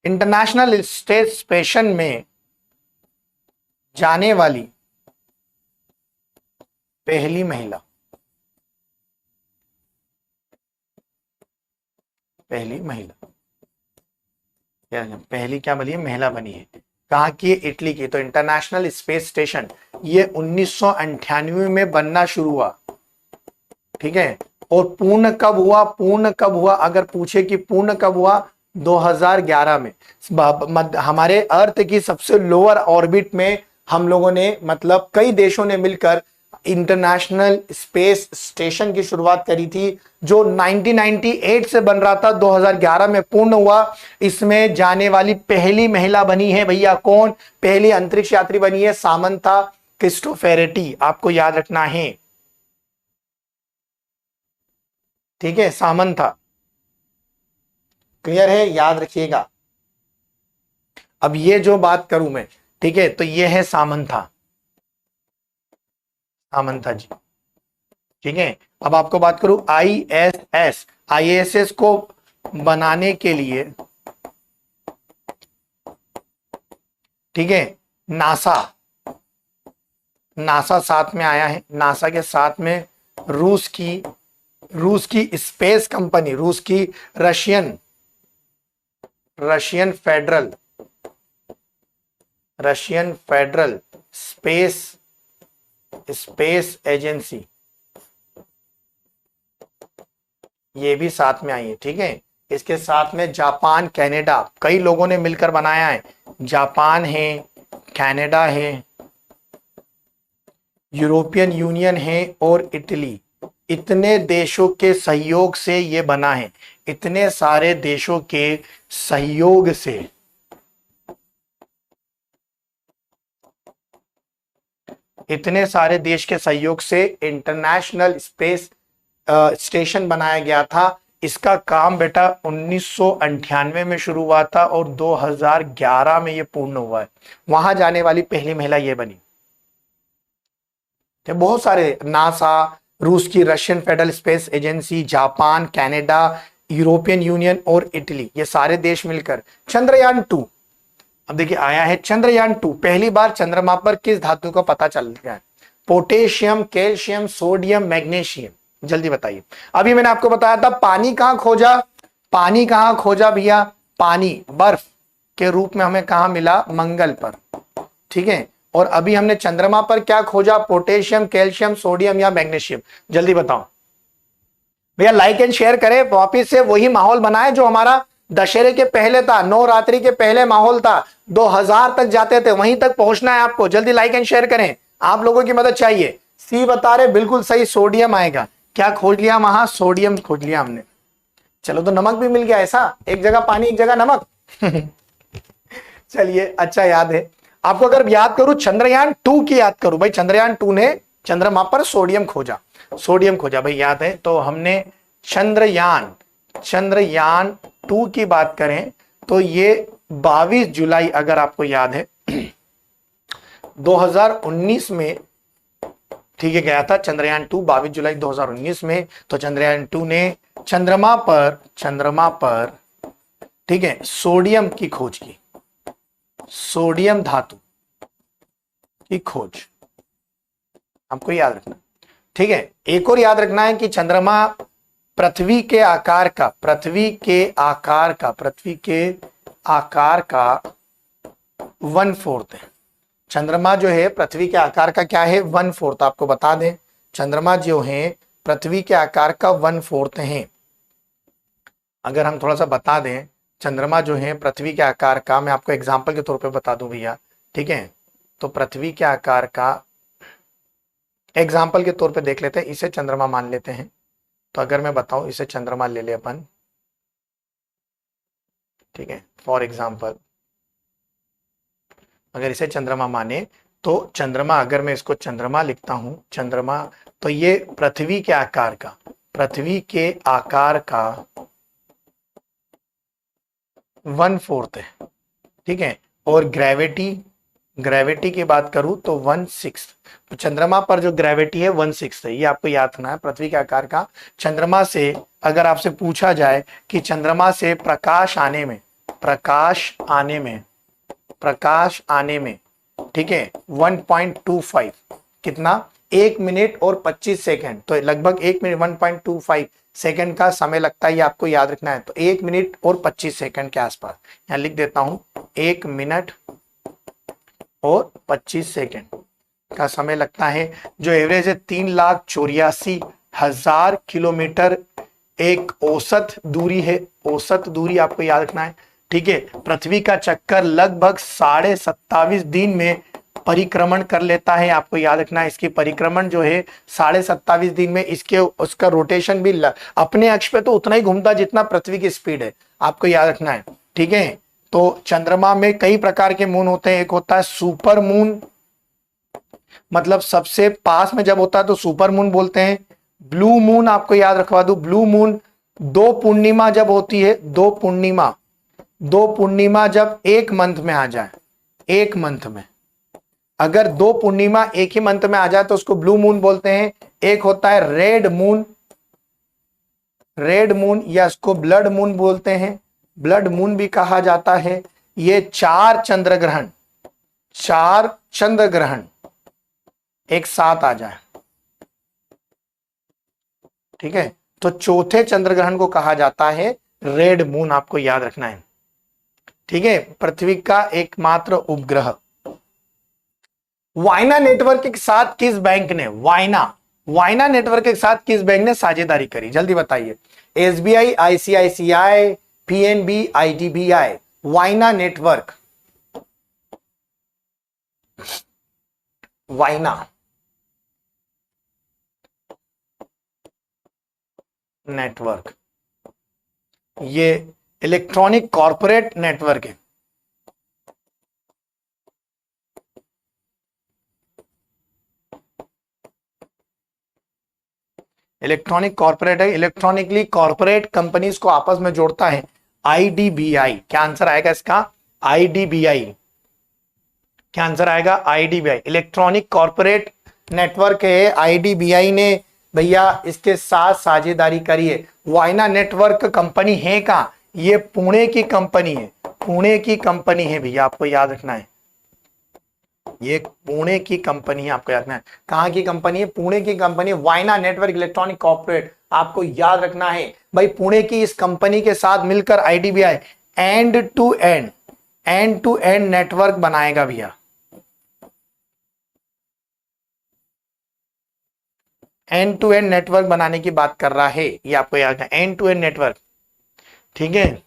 इंटरनेशनल स्पेस स्टेशन में जाने वाली पहली महिला, पहली महिला पहली क्या बनी है? महिला बनी है। कहाँ की है? इटली की। तो इंटरनेशनल स्पेस स्टेशन ये 1998 में बनना शुरू हुआ, ठीक है। और पूर्ण कब हुआ? पूर्ण कब हुआ अगर पूछे कि पूर्ण कब हुआ? 2011 में। हमारे अर्थ की सबसे लोअर ऑर्बिट में हम लोगों ने, मतलब कई देशों ने मिलकर इंटरनेशनल स्पेस स्टेशन की शुरुआत करी थी, जो 1998 से बन रहा था, 2011 में पूर्ण हुआ। इसमें जाने वाली पहली महिला बनी है भैया कौन? पहली अंतरिक्ष यात्री बनी है सामंथा क्रिस्टोफेरेटी, आपको याद रखना है, ठीक है, सामंथा। क्लियर है? याद रखिएगा। अब ये जो बात करूं मैं, ठीक है, तो ये है सामंथा, सामंथा जी, ठीक है। अब आपको बात करूं आईएसएस, आईएसएस को बनाने के लिए, ठीक है, नासा, नासा साथ में आया है। नासा के साथ में रूस की स्पेस कंपनी, रूस की रशियन फेडरल स्पेस एजेंसी, ये भी साथ में आई है, ठीक है। इसके साथ में जापान, कनाडा, कई लोगों ने मिलकर बनाया है। जापान है, कनाडा है, यूरोपियन यूनियन है और इटली। इतने देशों के सहयोग से ये बना है, इतने सारे देशों के सहयोग से, इतने सारे देश के सहयोग से इंटरनेशनल स्पेस स्टेशन बनाया गया था। इसका काम बेटा 1998 में शुरू हुआ था और 2011 में ये पूर्ण हुआ है। वहां जाने वाली पहली महिला ये बनी। तो बहुत सारे, नासा, रूस की Russian federal space agency, Japan, Canada, European union और इटली, ये सारे देश मिलकर चंद्रयान 2, अब देखिए आया है चंद्रयान 2। पहली बार चंद्रमा पर किस धातु का पता चल गया है? पोटेशियम, कैल्शियम, सोडियम, मैग्नीशियम, जल्दी बताइए। अभी मैंने आपको बताया था पानी कहां खोजा, पानी कहां खोजा भैया? पानी बर्फ के रूप में हमें कहां मिला? मंगल पर, ठीक है। और अभी हमने चंद्रमा पर क्या खोजा? पोटेशियम, कैल्शियम, सोडियम या मैग्नीशियम, जल्दी बताओ भैया। लाइक एंड शेयर करें, वापिस से वही माहौल बनाए जो हमारा दशहरे के पहले था, नवरात्रि के पहले माहौल था, 2000 तक जाते थे, वहीं तक पहुंचना है आपको। जल्दी लाइक एंड शेयर करें, आप लोगों की मदद चाहिए। सी बता रहे बिल्कुल सही, सोडियम आएगा। क्या खोज लिया वहां? सोडियम खोज लिया हमने। चलो तो नमक भी मिल गया, ऐसा एक जगह पानी एक जगह नमक। चलिए अच्छा याद है आपको। अगर याद करूं चंद्रयान 2 की याद करूं भाई, चंद्रयान 2 ने चंद्रमा पर सोडियम खोजा, सोडियम खोजा भाई, याद है? तो हमने चंद्रयान 2 की बात करें तो ये 22 जुलाई, अगर आपको याद है 2019 में, ठीक है, गया था चंद्रयान 2 22 जुलाई 2019 में। तो चंद्रयान 2 ने चंद्रमा पर ठीक है सोडियम की खोज की, सोडियम धातु की खोज, आपको याद रखना। ठीक है, एक और याद रखना है कि चंद्रमा पृथ्वी के आकार का 1/4 है। चंद्रमा जो है पृथ्वी के आकार का क्या है? 1/4। आपको बता दें चंद्रमा जो है पृथ्वी के आकार का 1/4 है। अगर हम थोड़ा सा बता दें चंद्रमा जो है पृथ्वी के आकार का, मैं आपको एग्जांपल के तौर पे बता दूं भैया, ठीक है? तो पृथ्वी के आकार का एग्जांपल के तौर पे देख लेते हैं, इसे चंद्रमा मान लेते हैं। तो अगर मैं बताऊं इसे चंद्रमा ले ले अपन, ठीक है, फॉर एग्जांपल अगर इसे चंद्रमा माने तो चंद्रमा, अगर मैं इसको चंद्रमा लिखता हूं, चंद्रमा, तो ये पृथ्वी के आकार का 1/4 है। ठीक है, और ग्रेविटी की बात करूं तो 1/6। तो चंद्रमा पर जो ग्रेविटी है 1/6 है, ये आपको याद रखना है। पृथ्वी के आकार का चंद्रमा से, अगर आपसे पूछा जाए कि चंद्रमा से प्रकाश आने में ठीक है 1.25, कितना? 1 मिनट और 25 सेकंड। तो लगभग 1 मिनट 1.25 सेकंड का समय लगता है, ये आपको याद रखना है। तो 1 मिनट और 25 सेकंड के आसपास, यहां लिख देता हूं 1 मिनट और 25 सेकंड का समय लगता है, जो एवरेज है 3,84,000 किलोमीटर एक औसत दूरी है। औसत दूरी आपको याद रखना है। ठीक है, पृथ्वी का चक्कर लगभग 27.5 दिन में परिक्रमण कर लेता है, आपको याद रखना है। इसकी परिक्रमण जो है 27.5 दिन में, इसके उसका रोटेशन भी अपने अक्ष पे तो उतना ही घूमता जितना पृथ्वी की स्पीड है, आपको याद रखना है। ठीक है, तो चंद्रमा में कई प्रकार के मून होते हैं। एक होता है सुपर मून, मतलब सबसे पास में जब होता है तो सुपर मून बोलते हैं। ब्लू मून आपको याद रखवा दूं, ब्लू मून 2 पूर्णिमा जब होती है, 2 पूर्णिमा जब एक मंथ में आ जाए, एक मंथ में अगर 2 पूर्णिमा एक ही मंथ में आ जाए तो उसको ब्लू मून बोलते हैं। एक होता है रेड मून या इसको ब्लड मून बोलते हैं, ब्लड मून भी कहा जाता है। ये 4 चंद्र ग्रहण एक साथ आ जाए, ठीक है, तो चौथे चंद्र ग्रहण को कहा जाता है रेड मून, आपको याद रखना है। ठीक है, पृथ्वी का एकमात्र उपग्रह। वायना नेटवर्क के साथ किस बैंक ने, वायना नेटवर्क के साथ किस बैंक ने साझेदारी करी? जल्दी बताइए। एसबीआई, आईसीआईसीआई, पीएनबी, आईडीबीआई। वायना नेटवर्क, वायना नेटवर्क ये इलेक्ट्रॉनिक कॉर्पोरेट नेटवर्क है। इलेक्ट्रॉनिक कॉर्पोरेट है, इलेक्ट्रॉनिकली कॉर्पोरेट कंपनीज को आपस में जोड़ता है। आईडीबीआई, क्या आंसर आएगा इसका? आईडीबीआई, क्या आंसर आएगा? आईडीबीआई इलेक्ट्रॉनिक कॉर्पोरेट नेटवर्क है। आईडीबीआई ने भैया इसके साथ साझेदारी करी है। वायना नेटवर्क कंपनी है कहां? ये पुणे की कंपनी है, पुणे की कंपनी है भैया, आपको याद रखना है। ये पुणे की कंपनी है, आपको याद रखना है। कहां की कंपनी है? पुणे की कंपनी, वायना नेटवर्क इलेक्ट्रॉनिक कॉर्पोरेट, आपको याद रखना है भाई। पुणे की इस कंपनी के साथ मिलकर IDBI end to end network बनाएगा भैया। एंड टू एंड नेटवर्क बनाने की बात कर रहा है, ये आपको याद है, एंड टू एंड नेटवर्क। ठीक है,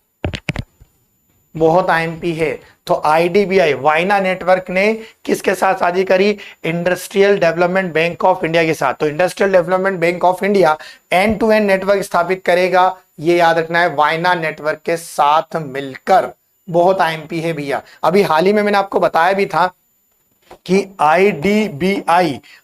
बहुत आईएमपी है। तो आईडीबीआई वायना नेटवर्क ने किसके साथ साझी करी? Industrial Development Bank of India के साथ। तो Industrial Development Bank of India end to end network स्थापित करेगा, ये याद रखना है, वायना नेटवर्क के साथ मिलकर। बहुत आईएमपी है भैया। अभी हाल ही में मैंने आपको बताया भी था कि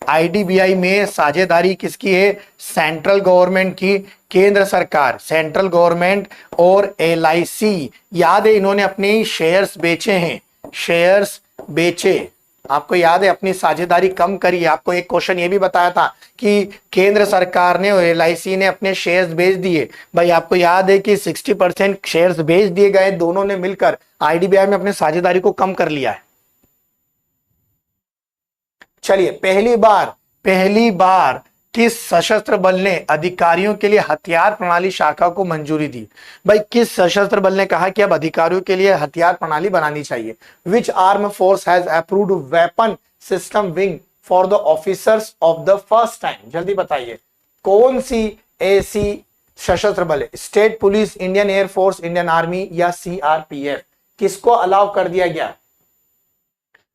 आईडीबीआई में साझेदारी किसकी है? सेंट्रल गवर्नमेंट की, केंद्र सरकार, सेंट्रल गवर्नमेंट और एलआईसी। याद है इन्होंने अपने शेयर्स बेचे हैं, शेयर्स बेचे। आपको याद है अपनी साझेदारी कम करी है। आपको एक क्वेश्चन ये भी बताया था कि केंद्र सरकार ने और एलआईसी ने अपने शेयर्स बेच दिए। भाई आपको याद है कि 60% शेयर्स बेच दिए गए, दोनों ने मिलकर आईडीबीआई में अपने साझेदारी को कम कर लिया है। चलिए, पहली बार किस सशस्त्र बल ने अधिकारियों के लिए हथियार प्रणाली शाखा को मंजूरी दी? भाई किस सशस्त्र बल ने कहा कि अब अधिकारियों के लिए हथियार प्रणाली बनानी चाहिए? Which arm force has approved weapon system wing for the officers of the first time? जल्दी बताइए, कौन सी ऐसी सशस्त्र बल है? State police, Indian air force, Indian army या सीआरपीएफ? किसको अलाउ कर दिया गया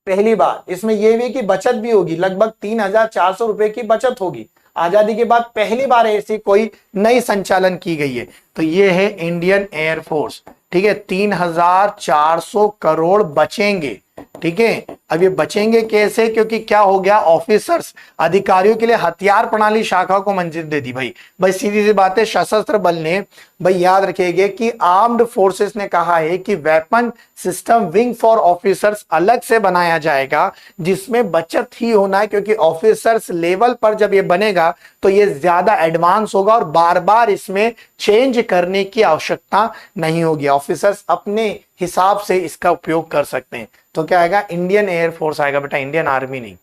पहली बार? इसमें यह भी कि बचत भी होगी, लगभग 3,400 रुपए की बचत होगी। आजादी के बाद पहली बार ऐसी कोई नई संचालन की गई है। तो ये है इंडियन एयरफोर्स। ठीक है, 3,400 करोड़ बचेंगे। ठीक है, अब ये बचेंगे कैसे? क्योंकि क्या हो गया, ऑफिसर्स, अधिकारियों के लिए हथियार प्रणाली शाखा को मंजूरी दे दी। भाई सीधी सी बात है, सशस्त्र बल ने, भाई याद रखिएगा कि आर्म्ड फोर्सेस ने कहा है कि weapon system wing for officers अलग से बनाया जाएगा, जिसमें बचत ही होना है, क्योंकि ऑफिसर्स लेवल पर जब ये बनेगा तो ये ज्यादा एडवांस होगा और बार बार इसमें चेंज करने की आवश्यकता नहीं होगी। ऑफिसर्स अपने हिसाब से इसका उपयोग कर सकते हैं। तो क्या आएगा? इंडियन एयरफोर्स आएगा बेटा, इंडियन आर्मी नहीं।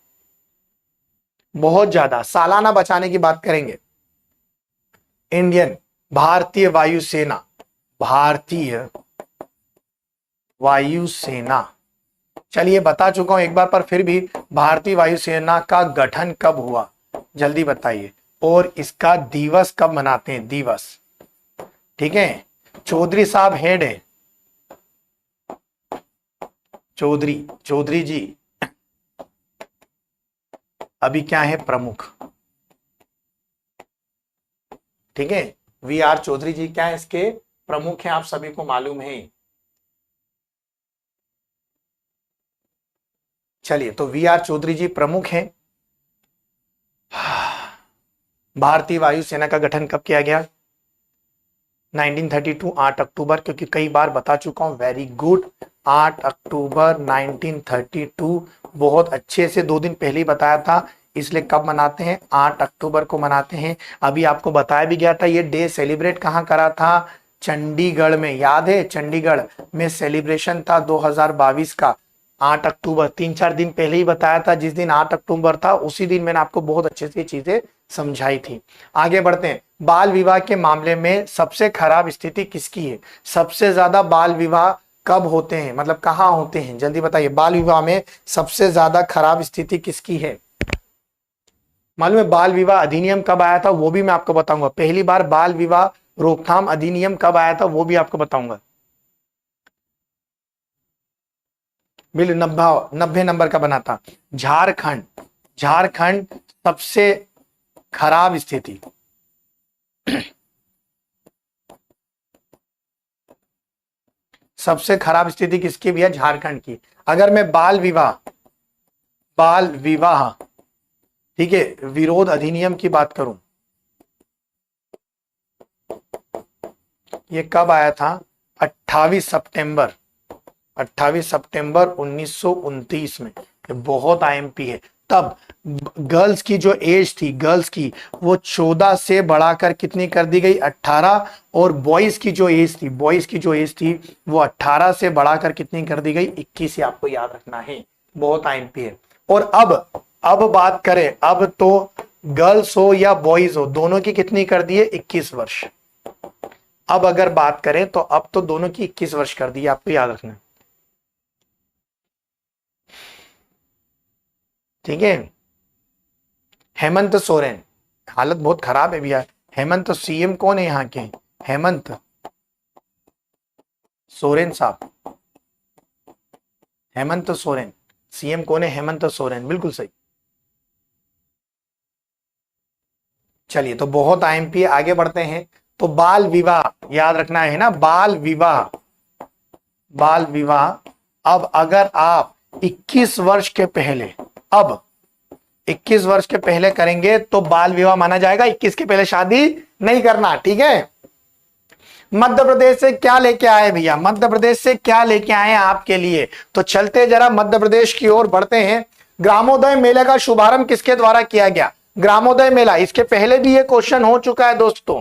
बहुत ज्यादा सालाना बचाने की बात करेंगे, इंडियन, भारतीय वायुसेना, भारतीय वायुसेना। चलिए बता चुका हूं एक बार, पर फिर भी भारतीय वायुसेना का गठन कब हुआ? जल्दी बताइए। और इसका दिवस कब मनाते हैं? दिवस। ठीक है, चौधरी साहब हेड है, चौधरी जी अभी क्या है? प्रमुख। ठीक है, वी आर चौधरी जी क्या है? इसके प्रमुख हैं, आप सभी को मालूम है। चलिए, तो वी आर चौधरी जी प्रमुख हैं। भारतीय वायुसेना का गठन कब किया गया? 1932, 8 अक्टूबर, क्योंकि कई बार बता चुका हूं। वेरी गुड, 8 अक्टूबर 1932। बहुत अच्छे से 2 दिन पहले ही बताया था, इसलिए कब मनाते हैं? 8 अक्टूबर को मनाते हैं। अभी आपको बताया भी गया था, ये डे सेलिब्रेट कहाँ करा था? चंडीगढ़ में। याद है, चंडीगढ़ में सेलिब्रेशन था 2022 का, 8 अक्टूबर। 3-4 दिन पहले ही बताया था, जिस दिन 8 अक्टूबर था उसी दिन मैंने आपको बहुत अच्छे से चीजें समझाई थी। आगे बढ़ते हैं। बाल विवाह के मामले में सबसे खराब स्थिति किसकी है? सबसे ज्यादा बाल विवाह कब होते हैं, मतलब कहां होते हैं? जल्दी बताइए, बाल विवाह में सबसे ज्यादा खराब स्थिति किसकी है? मालूम है बाल विवाह अधिनियम कब आया था? वो भी मैं आपको बताऊंगा। पहली बार बाल विवाह रोकथाम अधिनियम कब आया था? वो भी आपको बताऊंगा। बिल 90 नंबर का बना था। झारखंड सबसे खराब स्थिति। सबसे खराब स्थिति किसकी भी है? झारखंड की। अगर मैं बाल विवाह ठीक है विरोध अधिनियम की बात करूं, ये कब आया था? 28 सितंबर 1929 में। बहुत आईएमपी है। तब गर्ल्स की जो एज थी, गर्ल्स की, वो 14 से बढ़ाकर कितनी कर दी गई? 18। और बॉयज की जो एज थी, वो 18 से बढ़ाकर कितनी कर दी गई? 21। ही आपको याद रखना है, बहुत आईएमपी है। और अब बात करें, अब तो गर्ल्स हो या बॉयज हो, दोनों की कितनी कर दी है? 21 वर्ष। अब अगर बात करें तो अब तो दोनों की 21 वर्ष कर दी, आपको याद रखना। ठीक है, हेमंत सोरेन, हालत बहुत खराब है भैया। हेमंत सीएम कौन है यहाँ के? हेमंत सोरेन साहब। हेमंत सोरेन। सीएम कौन है? हेमंत सोरेन, बिल्कुल सही। चलिए, तो बहुत आईएमपी, आगे बढ़ते हैं। तो बाल विवाह याद रखना है ना, बाल विवाह, बाल विवाह। अब अगर आप 21 वर्ष के पहले, अब 21 वर्ष के पहले करेंगे तो बाल विवाह माना जाएगा। 21 के पहले शादी नहीं करना, ठीक है। मध्य प्रदेश से क्या लेके आए भैया? मध्य प्रदेश से क्या लेके आए आपके लिए? तो चलते जरा मध्य प्रदेश की ओर बढ़ते हैं। ग्रामोदय मेले का शुभारंभ किसके द्वारा किया गया? ग्रामोदय मेला, इसके पहले भी ये क्वेश्चन हो चुका है दोस्तों।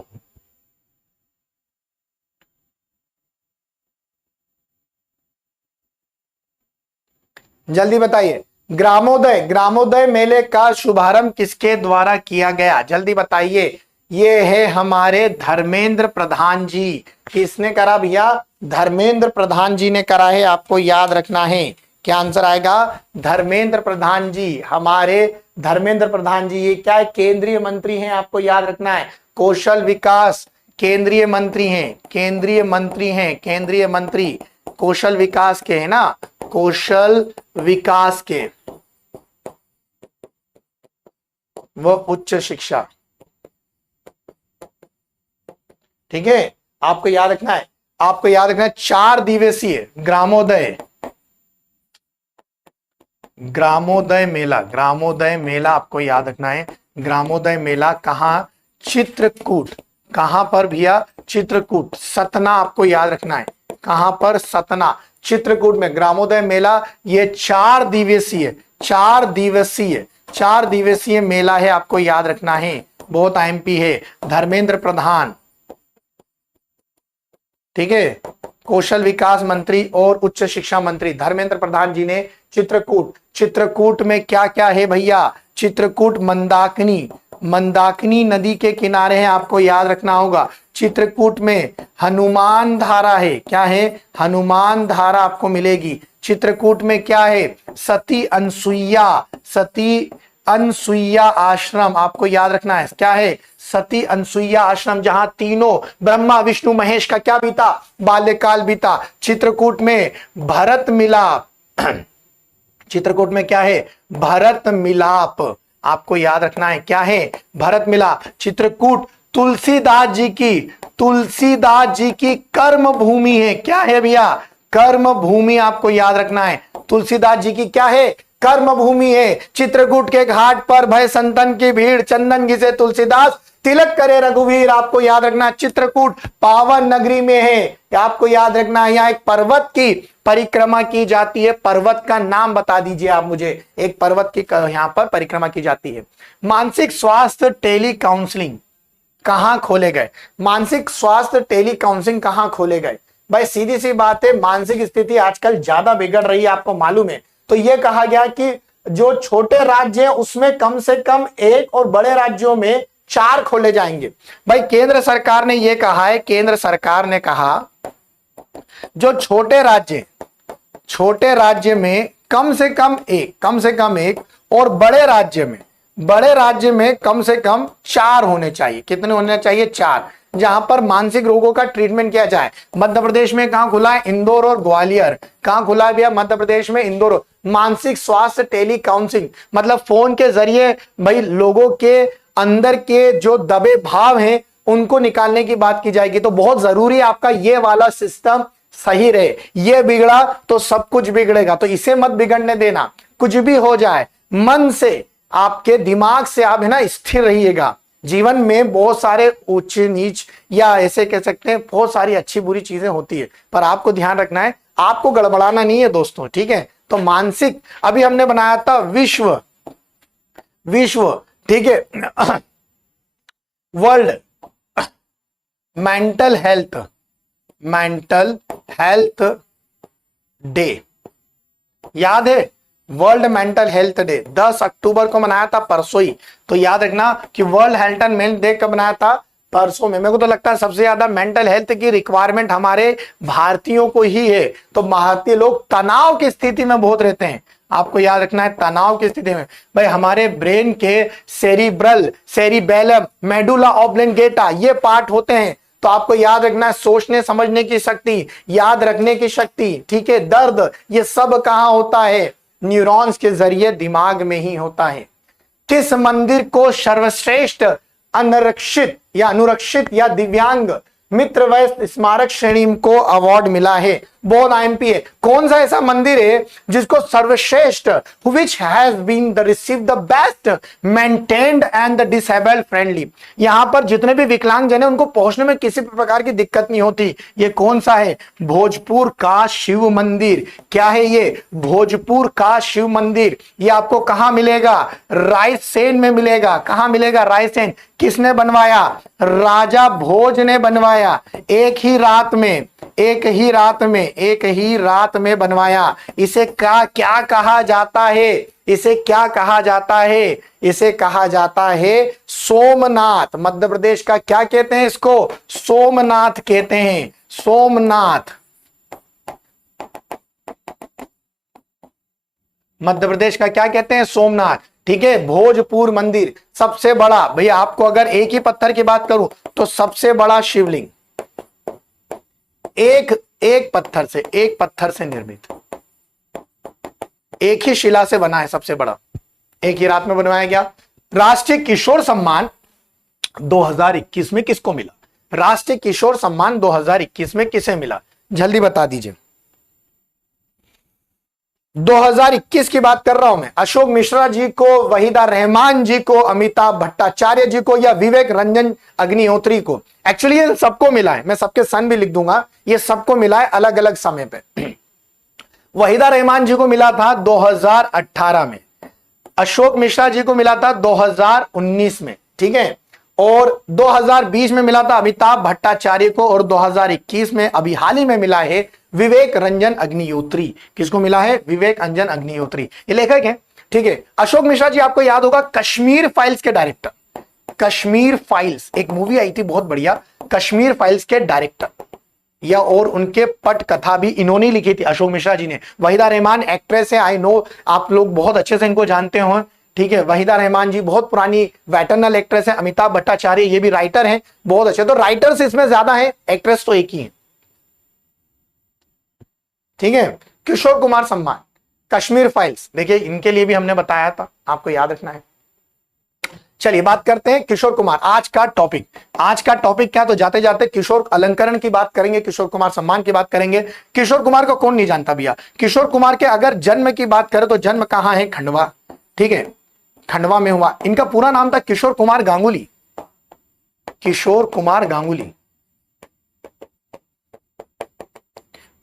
जल्दी बताइए, ग्रामोदय मेले का शुभारंभ किसके द्वारा किया गया? जल्दी बताइए। ये है हमारे धर्मेंद्र प्रधान जी। किसने करा भैया? धर्मेंद्र प्रधान जी ने करा है, आपको याद रखना है। क्या आंसर आएगा? धर्मेंद्र प्रधान जी, हमारे धर्मेंद्र प्रधान जी। ये क्या है? केंद्रीय मंत्री हैं, आपको याद रखना है। कौशल विकास केंद्रीय मंत्री हैं, केंद्रीय मंत्री हैं, केंद्रीय मंत्री कौशल विकास के है ना, कौशल विकास के, वो उच्च शिक्षा, ठीक है। आपको याद रखना है, आपको याद रखना है 4 दिवसीय ग्रामोदय मेला, ग्रामोदय मेला आपको याद रखना है। ग्रामोदय मेला कहां? चित्रकूट। कहां पर भैया? चित्रकूट, सतना, आपको याद रखना है। कहां पर? सतना, चित्रकूट में ग्रामोदय मेला। ये 4 दिवसीय मेला है, आपको याद रखना है। बहुत आईएमपी है। धर्मेंद्र प्रधान, ठीक है, कौशल विकास मंत्री और उच्च शिक्षा मंत्री धर्मेंद्र प्रधान जी ने चित्रकूट में क्या क्या है भैया? चित्रकूट मंदाकिनी नदी के किनारे है, आपको याद रखना होगा। चित्रकूट में हनुमान धारा है, क्या है? हनुमान धारा आपको मिलेगी। चित्रकूट में क्या है? सती अनसुईया आश्रम, आपको याद रखना है। क्या है? सती अनसुईया आश्रम, जहां तीनों ब्रह्मा विष्णु महेश का क्या बीता? बाल्यकाल बीता। चित्रकूट में भरत मिलाप, चित्रकूट में क्या है? भरत मिलाप, आपको याद रखना है। क्या है? भरत मिलाप। चित्रकूट तुलसीदास जी की कर्म भूमि है। क्या है भैया? कर्म भूमि, आपको याद रखना है। तुलसीदास जी की क्या है? कर्म भूमि है। चित्रकूट के घाट पर भय संतन की भीड़, चंदन घिसे तुलसीदास, तिलक करे रघुवीर, आपको याद रखना। चित्रकूट पावन नगरी में है, आपको याद रखना है। यहाँ एक पर्वत की परिक्रमा की जाती है। पर्वत का नाम बता दीजिए आप मुझे, एक पर्वत की यहाँ पर परिक्रमा की जाती है। मानसिक स्वास्थ्य टेली काउंसलिंग कहां खोले गए? मानसिक स्वास्थ्य टेली काउंसलिंग कहां खोले गए? भाई सीधी सी बात है, मानसिक स्थिति आजकल ज्यादा बिगड़ रही है, आपको मालूम है। तो यह कहा गया कि जो छोटे राज्य हैं उसमें कम से कम 1 और बड़े राज्यों में 4 खोले जाएंगे। भाई केंद्र सरकार ने यह कहा है, केंद्र सरकार ने कहा जो छोटे राज्य में कम से कम एक और बड़े राज्य में कम से कम 4 होने चाहिए। कितने होने चाहिए? 4, जहां पर मानसिक रोगों का ट्रीटमेंट किया जाए। मध्य प्रदेश में कहां खुला है? इंदौर और ग्वालियर। कहां खुला है भैया? मध्य प्रदेश में इंदौर। मानसिक स्वास्थ्य टेली काउंसलिंग मतलब फोन के जरिए भाई लोगों के अंदर के जो दबे भाव हैं उनको निकालने की बात की जाएगी। तो बहुत जरूरी है आपका ये वाला सिस्टम सही रहे। ये बिगड़ा तो सब कुछ बिगड़ेगा, तो इसे मत बिगड़ने देना। कुछ भी हो जाए, मन से, आपके दिमाग से आप है ना स्थिर रहिएगा। जीवन में बहुत सारे ऊंच नीच या ऐसे कह सकते हैं बहुत सारी अच्छी बुरी चीजें होती है, पर आपको ध्यान रखना है, आपको गड़बड़ाना नहीं है दोस्तों, ठीक है। तो मानसिक, अभी हमने बनाया था विश्व, ठीक है, वर्ल्ड मेंटल हेल्थ डे, याद है? वर्ल्ड मेंटल हेल्थ डे 10 अक्टूबर को मनाया था, परसों ही। तो याद रखना कि world health and mental day कब मनाया था? परसों में। मेरे को तो लगता है सबसे ज्यादा मेंटल हेल्थ की रिक्वायरमेंट हमारे भारतीयों को ही है। तो भारतीय लोग तनाव की स्थिति में बहुत रहते हैं, आपको याद रखना है, तनाव की स्थिति में। भाई हमारे ब्रेन के सेरिब्रल, सेरिबेलम, मेडुला ऑब्लेंगेटा ये पार्ट होते हैं, तो आपको याद रखना है सोचने समझने की शक्ति, याद रखने की शक्ति, ठीक है, दर्द, ये सब कहां होता है? न्यूरॉन्स के जरिए दिमाग में ही होता है। किस मंदिर को सर्वश्रेष्ठ अनरक्षित या अनुरक्षित या दिव्यांग मित्र वयस्क स्मारक श्रेणी को अवार्ड मिला है? बहुत आईएमपी है। कौन सा ऐसा मंदिर है जिसको सर्वश्रेष्ठ, which has been the received the best maintained and the disabled friendly? यहां पर जितने भी विकलांग जन है उनको पहुंचने में किसी प्रकार की दिक्कत नहीं होती। ये कौन सा है? भोजपुर का शिव मंदिर। क्या है ये? भोजपुर का शिव मंदिर। ये आपको कहां मिलेगा? रायसेन में मिलेगा। कहां मिलेगा? रायसेन। किसने बनवाया? राजा भोज ने बनवाया। एक ही रात में बनवाया। इसे क्या कहा जाता है? इसे क्या कहा जाता है? इसे कहा जाता है सोमनाथ। मध्य प्रदेश का क्या कहते हैं इसको? सोमनाथ कहते हैं। सोमनाथ मध्य प्रदेश का क्या कहते हैं? सोमनाथ। ठीक है, भोजपुर मंदिर सबसे बड़ा। भैया आपको अगर एक ही पत्थर की बात करूं तो सबसे बड़ा शिवलिंग एक पत्थर से निर्मित, एक ही शिला से बना है, सबसे बड़ा, एक ही रात में बनवाया गया। राष्ट्रीय किशोर सम्मान 2021 में किसको मिला? राष्ट्रीय किशोर सम्मान 2021 में किसे मिला? जल्दी बता दीजिए। 2021 की बात कर रहा हूं मैं। अशोक मिश्रा जी को, वहीदा रहमान जी को, अमिताभ भट्टाचार्य जी को या विवेक रंजन अग्निहोत्री को? एक्चुअली ये सबको मिला है, मैं सबके सन भी लिख दूंगा। ये सबको मिला है अलग अलग समय पे। वहीदा रहमान जी को मिला था 2018 में, अशोक मिश्रा जी को मिला था 2019 में, ठीक है, और 2020 में मिला था अमिताभ भट्टाचार्य को, और 2021 में अभी हाल ही में मिला है विवेक रंजन अग्निहोत्री। किसको मिला है? विवेक रंजन अग्निहोत्री। ये लेखक है, ठीक है। अशोक मिश्रा जी आपको याद होगा कश्मीर फाइल्स के डायरेक्टर। कश्मीर फाइल्स एक मूवी आई थी बहुत बढ़िया, कश्मीर फाइल्स के डायरेक्टर, या और उनके पट कथा भी इन्होंने लिखी थी, अशोक मिश्रा जी ने। वहीदा रहमान एक्ट्रेस है, आई नो आप लोग बहुत अच्छे से इनको जानते हो, ठीक है। वहीदा रहमान जी बहुत पुरानी वेटरनल एक्ट्रेस है। अमिताभ भट्टाचार्य ये भी राइटर हैं, बहुत अच्छे। तो राइटर्स इसमें ज्यादा है, एक्ट्रेस तो एक ही है, ठीक है। किशोर कुमार सम्मान, कश्मीर फाइल्स, देखिए इनके लिए भी हमने बताया था, आपको याद रखना है। चलिए बात करते हैं किशोर कुमार। आज का टॉपिक क्या? तो जाते जाते किशोर अलंकरण की बात करेंगे, किशोर कुमार सम्मान की बात करेंगे। किशोर कुमार को कौन नहीं जानता भैया? किशोर कुमार के अगर जन्म की बात करें तो जन्म कहां है? खंडवा, ठीक है, खंडवा में हुआ। इनका पूरा नाम था किशोर कुमार गांगुली। किशोर कुमार गांगुली,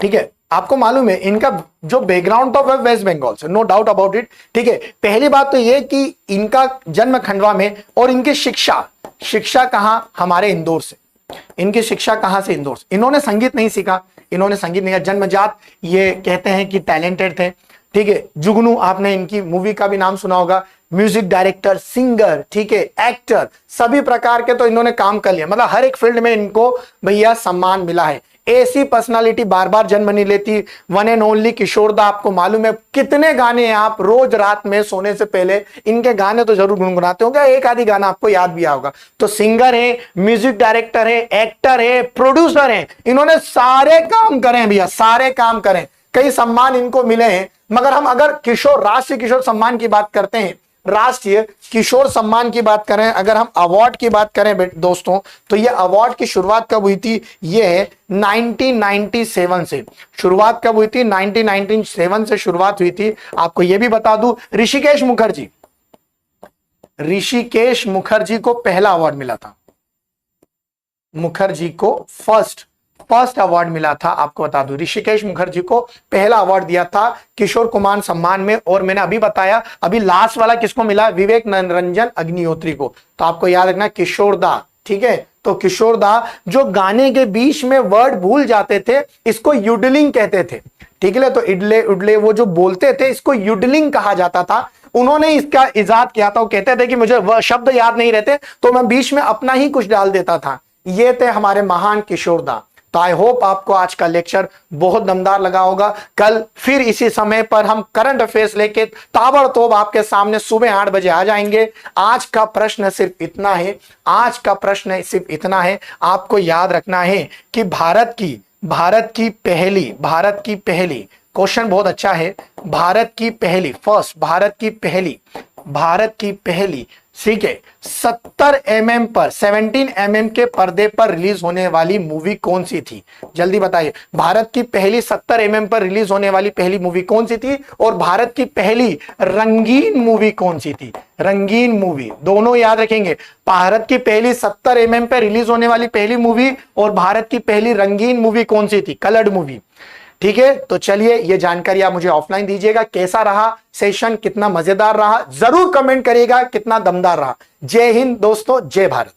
ठीक है। आपको मालूम है इनका जो बैकग्राउंड था वह वेस्ट बंगाल से, नो डाउट अबाउट इट, ठीक है। पहली बात तो यह कि इनका जन्म खंडवा में, और इनकी शिक्षा कहां? हमारे इंदौर से। इनकी शिक्षा कहां से? इंदौर से। इन्होंने संगीत नहीं सीखा, जन्मजात ये कहते हैं कि टैलेंटेड थे, ठीक है। जुगनू, आपने इनकी मूवी का भी नाम सुना होगा। म्यूजिक डायरेक्टर, सिंगर, ठीक है, एक्टर, सभी प्रकार के तो इन्होंने काम कर लिया, मतलब हर एक फील्ड में इनको भैया सम्मान मिला है। ऐसी पर्सनालिटी बार बार जन्म नहीं लेती। वन एंड ओनली किशोरदा, आपको मालूम है कितने गाने हैं, आप रोज रात में सोने से पहले इनके गाने तो जरूर गुनगुनाते होंगे, एक आधी गाना आपको याद भी होगा। तो सिंगर है, म्यूजिक डायरेक्टर है, एक्टर है, प्रोड्यूसर है, इन्होंने सारे काम करे हैं भैया, सारे काम करें। कई सम्मान इनको मिले हैं। मगर हम अगर राष्ट्रीय किशोर सम्मान की बात करते हैं, राष्ट्रीय किशोर सम्मान की बात करें, अगर हम अवार्ड की बात करें दोस्तों, तो ये अवार्ड की शुरुआत कब हुई थी? ये 1997 से शुरुआत कब हुई थी? 1997 से शुरुआत हुई थी। आपको यह भी बता दूं, ऋषिकेश मुखर्जी को पहला अवार्ड मिला था। मुखर्जी को फर्स्ट अवार्ड मिला था। आपको बता दूं, ऋषिकेश मुखर्जी को पहला अवार्ड दिया था किशोर कुमार सम्मान में। और मैंने अभी बताया, अभी लास्ट वाला किसको मिला? विवेक रंजन अग्निहोत्री को। तो आपको याद रखना किशोरदा, ठीक है। तो किशोरदा जो गाने के बीच में वर्ड भूल जाते थे, इसको यूडलिंग कहते थे, ठीक है। तो इडले उडले वो जो बोलते थे, इसको यूडलिंग कहा जाता था। उन्होंने इसका इजाद किया था। वो कहते थे कि मुझे वह शब्द याद नहीं रहते, तो मैं बीच में अपना ही कुछ डाल देता था। ये थे हमारे महान किशोरदा। तो तो आई होप आपको आज का लेक्चर बहुत दमदार लगा होगा। कल फिर इसी समय पर हम करंट अफेयर्स लेके ताबड़तोड़ आपके सामने सुबह 8 बजे आ जाएंगे। आज का प्रश्न सिर्फ इतना है, आज का प्रश्न सिर्फ इतना है, आपको याद रखना है कि भारत की पहली क्वेश्चन बहुत अच्छा है। भारत की पहली ठीक है 17 mm के पर्दे पर रिलीज होने वाली मूवी कौन सी थी? जल्दी बताइए, भारत की पहली 70 mm पर रिलीज होने वाली पहली मूवी कौन सी थी और भारत की पहली रंगीन मूवी कौन सी थी? रंगीन मूवी, दोनों याद रखेंगे। भारत की पहली 70 mm पर रिलीज होने वाली पहली मूवी और भारत की पहली रंगीन मूवी कौन सी थी? Coloured movie. ठीक है, तो चलिए ये जानकारी आप मुझे ऑफलाइन दीजिएगा। कैसा रहा सेशन, कितना मजेदार रहा, जरूर कमेंट करिएगा कितना दमदार रहा। जय हिंद दोस्तों, जय भारत।